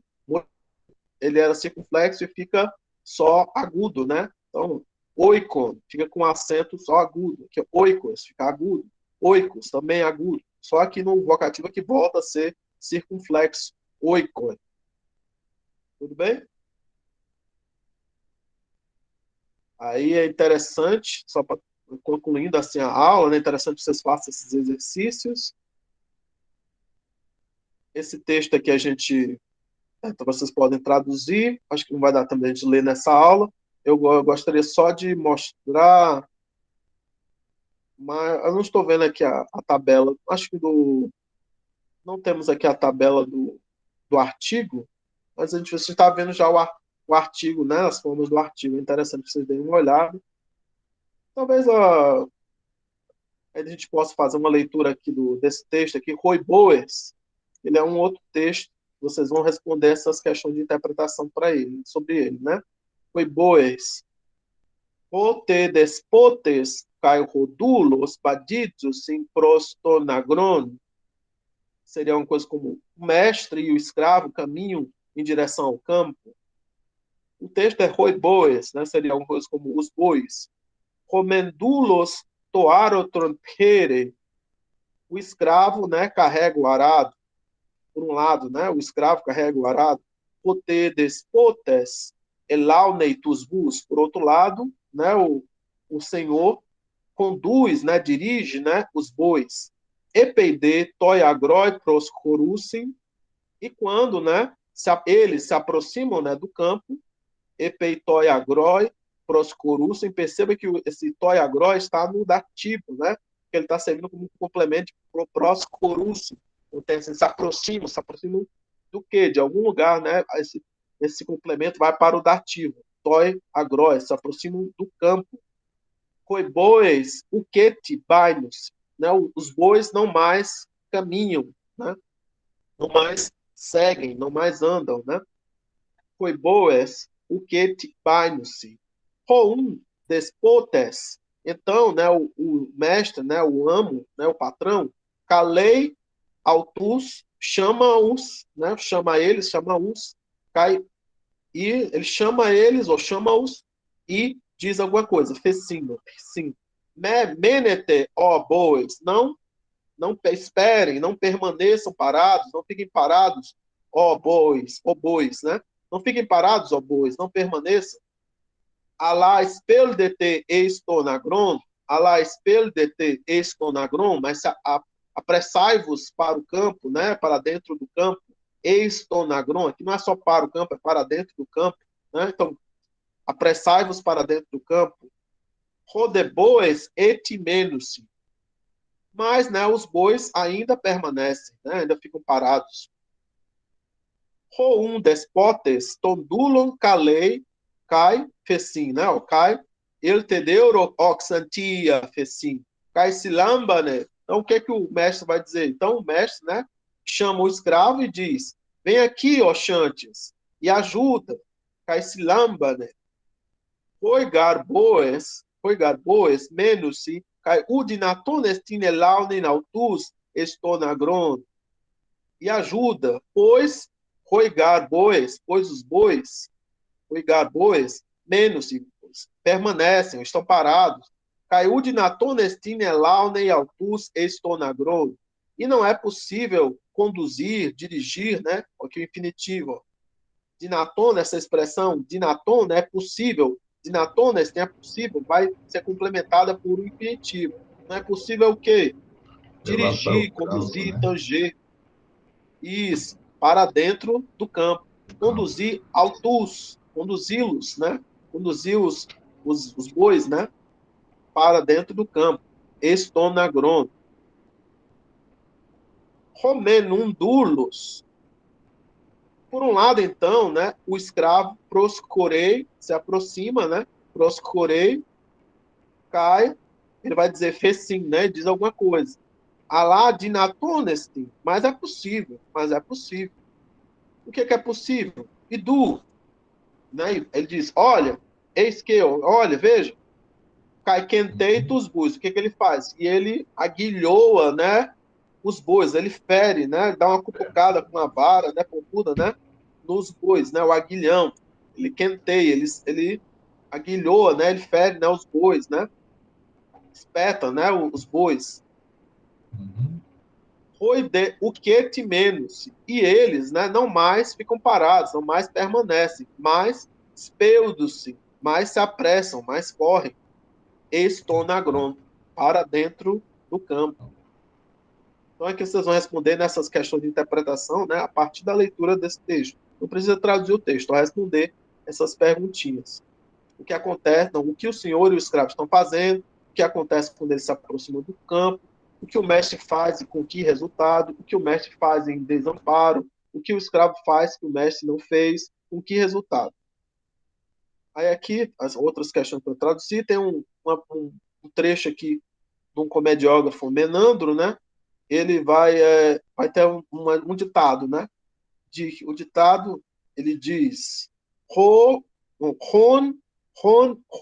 ele era circunflexo e fica só agudo, né? Então, oikon fica com acento só agudo. Aqui, oikos fica agudo. Oikos também agudo. Só que no vocativo que volta a ser circunflexo. oikoi. Tudo bem? Aí é interessante, só para concluindo assim a aula, né? É interessante que vocês façam esses exercícios. Esse texto aqui então vocês podem traduzir, acho que não vai dar também de ler nessa aula. Eu gostaria só de mostrar, mas eu não estou vendo aqui a tabela, acho que não temos aqui a tabela do artigo, mas você está vendo já o artigo, né, as formas do artigo. É interessante que vocês deem uma olhada. Talvez a gente possa fazer uma leitura aqui desse texto aqui, Roiboes. Ele é um outro texto, vocês vão responder essas questões de interpretação sobre ele, né? Roiboes. Pote despotes kai rodulos padidos in prostonagron. Seria uma coisa como o mestre e o escravo caminham em direção ao campo. O texto é roiboes, né? Seria uma coisa como os bois. Romendulos toaro trompere. O escravo, né, carrega o arado. Por um lado, né, o escravo carrega o arado. Pote despotes elauneitus bus. Por outro lado, né, o senhor conduz, né, dirige, né, os bois. Epeide toiagroi pros corusim. E quando, né, eles se aproximam, né, do campo, epei toiagroi pros corusim. Perceba que esse toiagroi está no dativo, né? Que ele está servindo como um complemento para o pros corusim. Então, assim, se aproximam do quê? De algum lugar, né? Esse complemento vai para o dativo. Toi agroi, se aproximam do campo. Coi bois, o que te bainos, né? Os bois não mais caminham, né? Não mais seguem, não mais andam, né? Coi bois, o que te bainos-se. Roum despotes. Então, né? O mestre, né? O amo, né? O patrão, calei autus, chama-os, né? Chama eles, chama-os, cai, e ele chama eles ou chama-os e diz alguma coisa. Fecino, sim. Menete, ó bois, não esperem, não permaneçam parados, não fiquem parados, ó bois, né? Não fiquem parados, ó bois, não permaneçam. Alá espelho de te estonagron, alá espelho de te estonagron, mas apressai-vos para o campo, né? Para dentro do campo. Estonagron, aqui não é só para o campo, é para dentro do campo, né? Então, apressai-vos para dentro do campo. Rodeboes etimenos. Mas, né, os bois ainda permanecem, né? Ainda ficam parados. Roum despotes tondulon calei cai fecim, né? O cai ele te deu oxantia fecim. Cai silamba, né? Então, o que é que o mestre vai dizer? Então, o mestre, né, chama o escravo e diz: vem aqui, ó chantes, e ajuda. Cai silamba, né? Poigar boes, menos-se, cai udinatones tinelaunen autus estonagron. E ajuda, pois os bois, menos-se, permanecem, estão parados. Caiu de natonestine launen altus estonagron. E não é possível conduzir, dirigir, né? Aqui o infinitivo. Dinaton, essa expressão, dinaton, é possível. Dinatones, é possível, vai ser complementada por um infinitivo. Não é possível o quê? Dirigir, conduzir,
né?
tanger. Isso, para dentro do campo. Conduzir autus, conduzi-los, né? Conduzir os bois, né? Para dentro do campo. Estonagron. Romenundulos. Por um lado, então, né? O escravo proscorei, se aproxima, né? Proscorei, cai, ele vai dizer fecim, né? Diz alguma coisa. Alá dinatonesti, mas é possível. O que é possível? E né? Ele diz, olha, eis que eu, olha, veja, cai quenteitos bois. O que ele faz? E ele aguilhoa, né, os bois, ele fere, né, dá uma cutucada com a vara, né, pontuda, né, nos bois, né, o aguilhão. Ele quenteia, ele aguilhoa, né, ele fere, né, os bois, né, espeta, né, os bois.
Uhum.
o que te menos, e eles, né, não mais ficam parados, não mais permanecem, mas espeudos-se, mais se apressam, mais correm, estonagron, para dentro do campo. Então aqui vocês vão responder nessas questões de interpretação, né, a partir da leitura desse texto. Não precisa traduzir o texto, vai responder essas perguntinhas. O que acontece, não, o que o senhor e o escravo estão fazendo, o que acontece quando eles se aproximam do campo, o que o mestre faz e com que resultado, o que o mestre faz em desamparo, o que o escravo faz que o mestre não fez, com que resultado. Aí aqui, as outras questões que eu traduzi, tem um trecho aqui de um comediógrafo, Menandro, né? Ele vai ter um ditado, né? O ditado, ele diz: Ron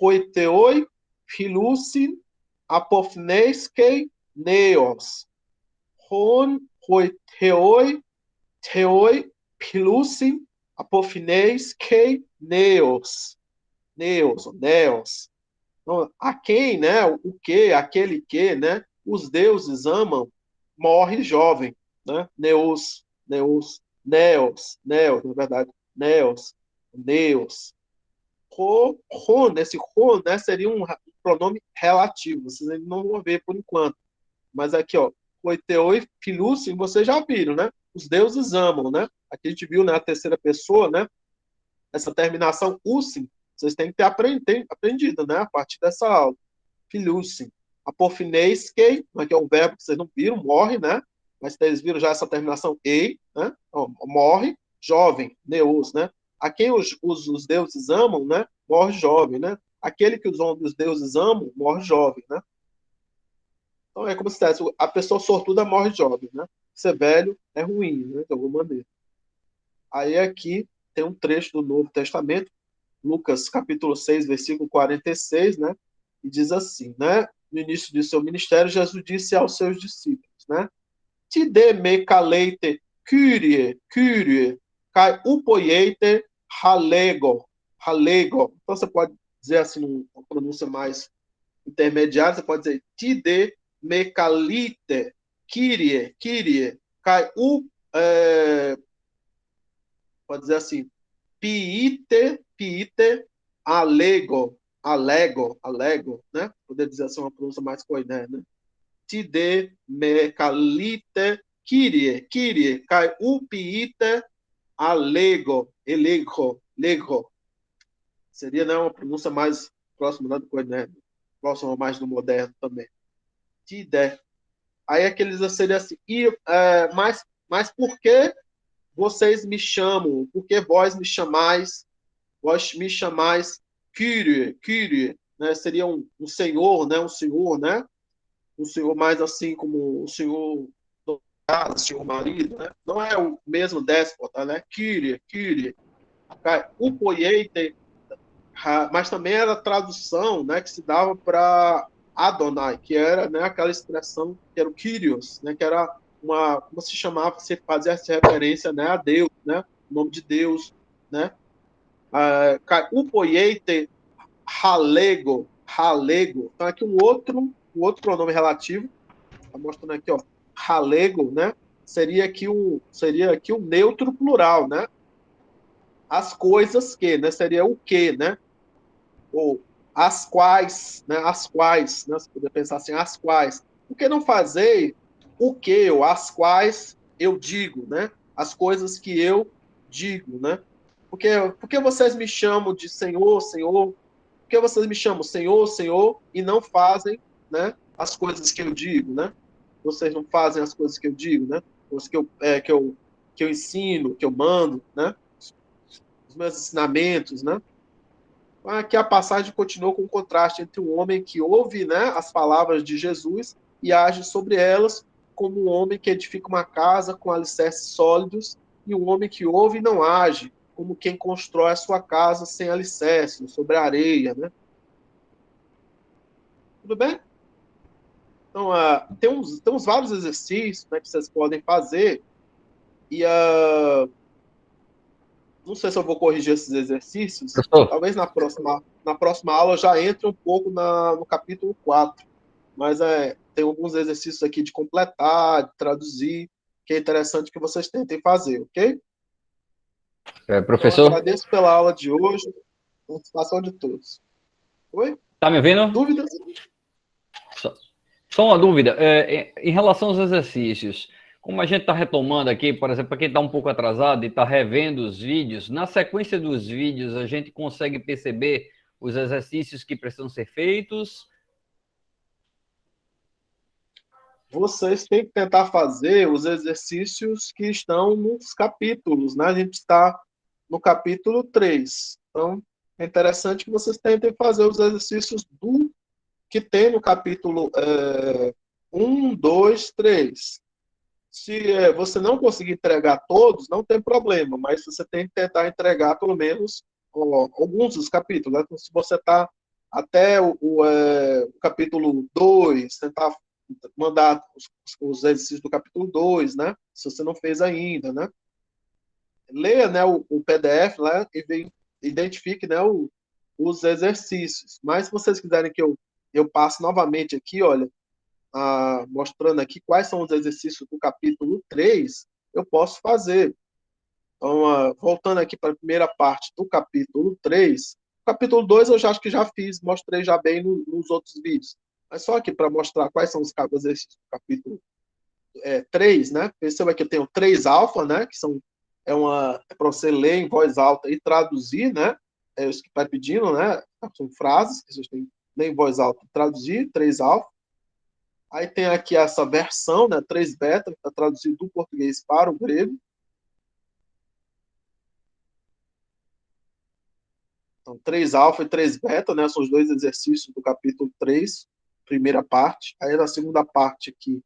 hoiteoi filusin apofneiskei neos. Ron hoiteoi filusin apofneiskei neos. Neos. Então, a quem, né? O que, aquele que, né? Os deuses amam, morre jovem, né? Neos, na verdade, neos. Esse ro, né, seria um pronome relativo, vocês não vão ver por enquanto. Mas aqui, ó, oiteoi, filusim, vocês já viram, né? Os deuses amam, né? Aqui a gente viu, né, a terceira pessoa, né? Essa terminação usim, vocês têm que ter aprendido, né? A partir dessa aula. Filusim. Apofineis, que é um verbo que vocês não viram, morre, né? Mas vocês viram já essa terminação ei, né? Então, morre, jovem, neos, né? A quem os deuses amam, né? Morre jovem, né? Aquele que os deuses amam, morre jovem, né? Então é como se dissesse, a pessoa sortuda morre jovem, né? Ser velho é ruim, né? De alguma maneira. Aí aqui tem um trecho do Novo Testamento, Lucas capítulo 6, versículo 46, né? E diz assim, né? No início do seu ministério, Jesus disse aos seus discípulos, né? Ti de me kaleite kyrie, kai upoieite halego. Então você pode dizer assim, uma pronúncia mais intermediária, você pode dizer ti de me kalite kyrie, kai pode dizer assim, piite, alego, né? Poder dizer assim uma pronúncia mais coiné, né? Tide me kalite kyrie, kai upiite alego, lego. Seria, né, uma pronúncia mais próxima, né, do coiné, próxima mais do moderno também. Tide. Aí aqueles seria assim, mas por que vocês me chamam? Por que vós me chamais Kyrie, né? Seria um senhor, né? Um senhor mais assim como o senhor do casa, o senhor marido, né? Não é o mesmo déspota, né? Kyrie. O poieite, mas também era a tradução, né? Que se dava para Adonai, que era, né? Aquela expressão que era o Kyrios, né? Que era como se chamava, se fazia essa referência, né? A Deus, né? O nome de Deus, né? Upoieite halego. Então aqui um outro pronome relativo, está mostrando aqui, ó, halego, né? Seria aqui o neutro plural, né? As coisas que, né? Seria o que, né? Ou as quais, né? Você poderia pensar assim, as quais. Por que não fazer o que ou as quais eu digo, né? As coisas que eu digo, né? Porque vocês me chamam de Senhor, Senhor? Por que vocês me chamam Senhor, Senhor e não fazem, né, as coisas que eu digo, né? Vocês não fazem as coisas que eu digo, né? Os que eu ensino, que eu mando, né? Os meus ensinamentos, né? Aqui a passagem continua com um contraste entre um homem que ouve, né, as palavras de Jesus e age sobre elas, como um homem que edifica uma casa com alicerces sólidos, e um homem que ouve e não age, como quem constrói a sua casa sem alicerce, sobre a areia, né? Tudo bem? Então, tem uns vários exercícios, né, que vocês podem fazer, e não sei se eu vou corrigir esses exercícios,
Professor,
talvez na próxima aula já entre um pouco no capítulo 4, mas tem alguns exercícios aqui de completar, de traduzir, que é interessante que vocês tentem fazer, ok? Então,
Professor,
agradeço pela aula de hoje, participação de todos. Oi?
tá me ouvindo?
Dúvidas?
Só uma dúvida. Em relação aos exercícios, como a gente está retomando aqui, por exemplo, para quem está um pouco atrasado e está revendo os vídeos, na sequência dos vídeos a gente consegue perceber os exercícios que precisam ser feitos?
Vocês têm que tentar fazer os exercícios que estão nos capítulos, né? A gente está no capítulo 3. Então, é interessante que vocês tentem fazer os exercícios do que tem no capítulo 1, 2, 3. Se você não conseguir entregar todos, não tem problema, mas você tem que tentar entregar pelo menos alguns dos capítulos. Né? Então, se você está até o capítulo 2, tentar mandar os exercícios do capítulo 2, né? Se você não fez ainda, né? Leia, né, o PDF lá e identifique, né, os exercícios. Mas se vocês quiserem que eu passe novamente aqui, olha, mostrando aqui quais são os exercícios do capítulo 3, eu posso fazer. Então, voltando aqui para a primeira parte do capítulo 3, o capítulo 2 eu já acho que já fiz, mostrei já bem nos outros vídeos. Mas só aqui para mostrar quais são os exercícios do capítulo 3, né? Perceba que eu tenho 3 alfa, né? Que para você ler em voz alta e traduzir, né? É isso que está pedindo, né? São frases que vocês têm que ler em voz alta e traduzir, 3 alfa. Aí tem aqui essa versão, né? 3 beta, que está traduzido do português para o grego. Então, 3 alfa e 3 beta, né? São os 2 exercícios do capítulo 3, primeira parte. Aí na segunda parte aqui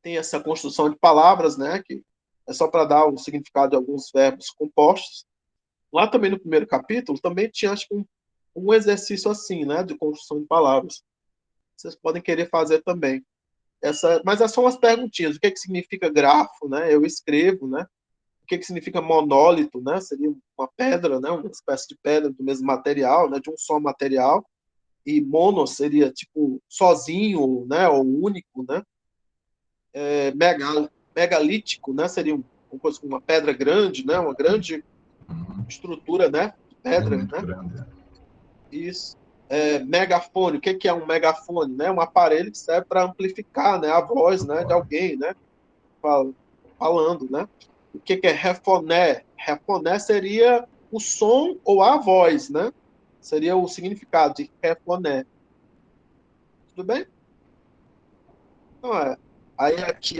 tem essa construção de palavras, né? Que é só para dar o significado de alguns verbos compostos. Lá também no primeiro capítulo, também tinha, acho que um exercício assim, né? De construção de palavras. Vocês podem querer fazer também. Mas é só umas perguntinhas. O que significa grafo, né? Eu escrevo, né? O que significa monólito, né? Seria uma pedra, né? Uma espécie de pedra do mesmo material, né? De um só material. E mono seria tipo sozinho, né? Ou único, né? Megalítico, né? Seria uma pedra grande, né? Uma grande estrutura, né? De pedra,
Muito
né?
grande.
Isso. Megafone, o que é um megafone? Né? Um aparelho que serve para amplificar, né? A voz, né? De alguém, né? Falando, né? O que é refoné? Refoné seria o som ou a voz, né? Seria o significado de refoné. Tudo bem? Então, aí aqui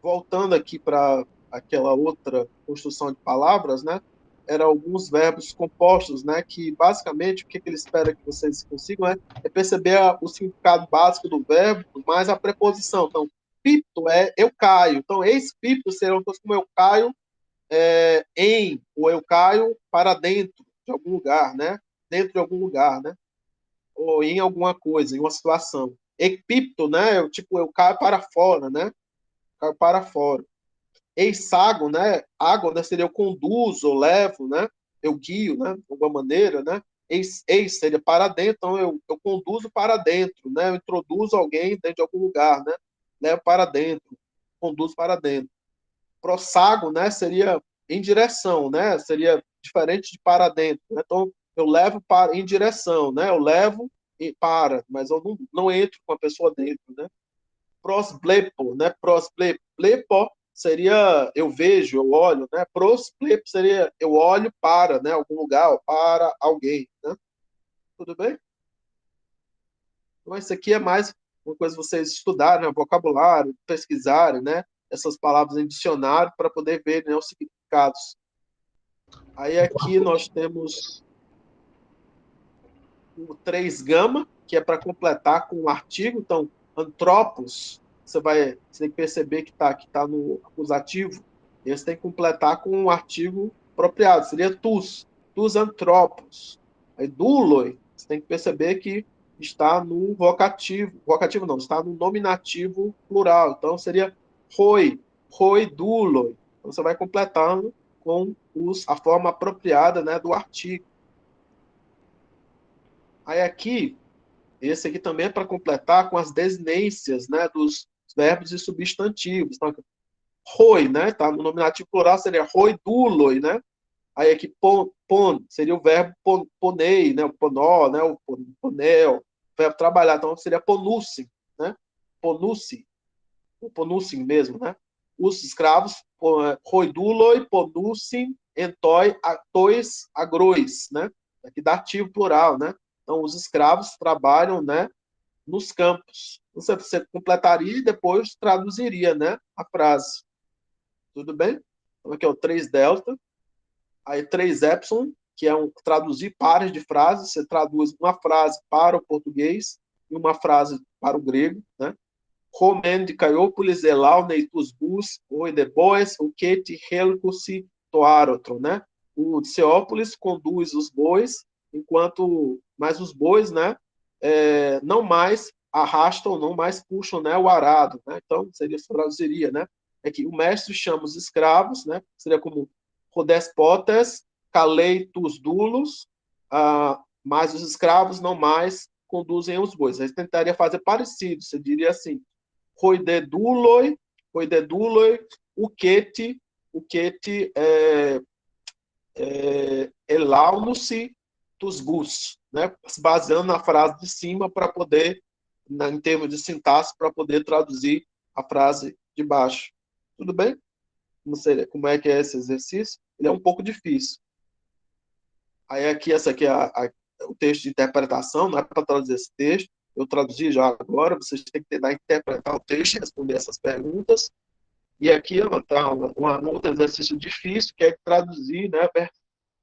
voltando aqui para aquela outra construção de palavras, né? Eram alguns verbos compostos, né? Que basicamente o que ele espera que vocês consigam é perceber o significado básico do verbo mais a preposição. Então, pipto é eu caio. Então, ex-pipto serão coisas como eu caio ou eu caio para dentro de algum lugar, né? Dentro de algum lugar, né? Ou em alguma coisa, em uma situação. Epipto, né? Eu caio para fora, né? Caio para fora. Eis-ágon, né? Água, né? Seria eu conduzo, eu levo, né? Eu guio, né? De alguma maneira, né? Eis seria para dentro, então eu conduzo para dentro, né? Eu introduzo alguém dentro de algum lugar, né? Levo para dentro, conduzo para dentro. Prossago, né? Seria em direção, né? Seria diferente de para dentro, né? Então eu levo em direção, né? Eu levo e para, mas eu não entro com a pessoa dentro, né? Prosblepo, né? Prosblepo seria eu vejo, eu olho, né? Prosplepo seria eu olho para, né? Algum lugar, para alguém, né? Tudo bem? Então, isso aqui é mais uma coisa que vocês estudarem, né? Vocabulário, pesquisarem, né? Essas palavras em dicionário para poder ver, né, os significados. Aí aqui nós temos o 3 gama, que é para completar com o artigo. Então, antropos, você tem que perceber que tá no acusativo, e você tem que completar com um artigo apropriado, seria tus antropos. Aí, duloi, você tem que perceber que está no vocativo não, está no nominativo plural, então seria roi duloi. Então, você vai completando com a forma apropriada, né, do artigo. Aí aqui Esse aqui também é para completar com as desinências, né, dos verbos e substantivos. Então, roi, né, tá? No nominativo plural seria roiduloi, né? Aí aqui pon seria o verbo ponei, né, o ponó, né, o ponel, o verbo trabalhar, então seria ponussim, né? Ponussi, o ponussim mesmo, né? Os escravos, roiduloi, ponussim, entoi, tois, agrois, né? Aqui dativo plural, né? Então, os escravos trabalham, né, nos campos. Você completaria e depois traduziria, né, a frase. Tudo bem? Então, aqui é o 3 delta. Aí 3 epsilon, que é traduzir pares de frases. Você traduz uma frase para o português e uma frase para o grego, né? Romen de Caiópolis, Elau, Neitus Bus, Oideboes, o Keti, Helcusi, Toárotro, né? O Ceópolis conduz os bois, mas os bois, né, não mais arrastam, não mais puxam, né, o arado, né? Então, traduziria, né? É que o mestre chama os escravos, né? Seria como Rodespotes, Caleitus Dulos, mas os escravos não mais conduzem os bois. Aí tentaria fazer parecido, você diria assim, Roideduloi, o Keti, Elaunusi, Tusbus, né? Se baseando na frase de cima para poder, em termos de sintaxe, para poder traduzir a frase de baixo. Tudo bem? Como é que é esse exercício? Ele é um pouco difícil. Aí aqui, essa aqui é o texto de interpretação, não é para traduzir esse texto, eu traduzi já agora, vocês têm que tentar interpretar o texto e responder essas perguntas. E aqui está um outro exercício difícil, que é traduzir, né,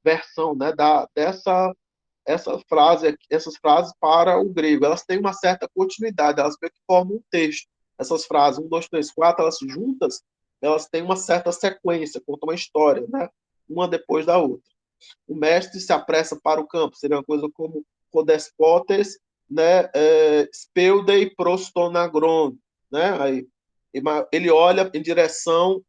versão, né, essas frases para o grego. Elas têm uma certa continuidade, elas meio que formam um texto. Essas frases, 1, 2, 3, 4, elas juntas, elas têm uma certa sequência, contam uma história, né, uma depois da outra. O mestre se apressa para o campo, seria uma coisa como Rodespotes, né, Speudei prostonagron, né, aí, ele olha em direção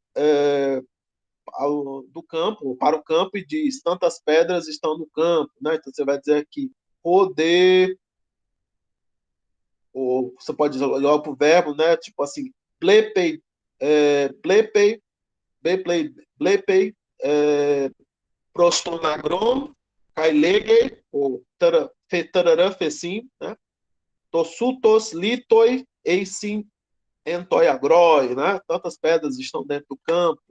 do campo, para o campo e diz, tantas pedras estão no campo, né, então você vai dizer aqui, Rode, ou você pode olhar para o verbo, né, tipo assim, blepei, prostonagron, kailege, ou tararã, fecim, né? Tossutos, litoi, eisim, entoiagroi, né? Tantas pedras estão dentro do campo,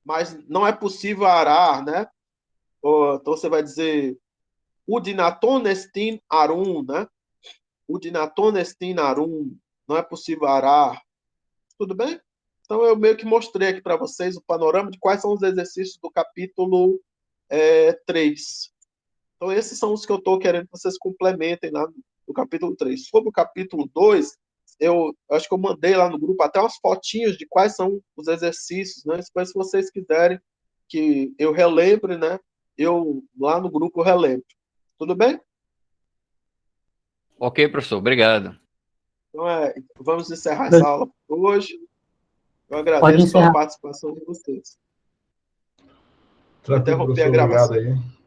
mas não é possível arar, né? Então você vai dizer udinaton estin arum, né? Udinaton estin arum, não é possível arar. Tudo bem? Então eu meio que mostrei aqui para vocês o panorama de quais são os exercícios do capítulo 3. Então, esses são os que eu estou querendo que vocês complementem lá no capítulo 3. Sobre o capítulo 2, eu acho que eu mandei lá no grupo até umas fotinhas de quais são os exercícios, né? Mas se vocês quiserem que eu relembre, né? Lá no grupo eu relembro. Tudo bem?
Ok, professor, obrigado.
Então, vamos encerrar essa aula por hoje. Eu
Pode
agradeço pela
encerrar.
participação de vocês. Vou
Tranquilo,
interromper a
professor. Obrigado
gravação.
aí.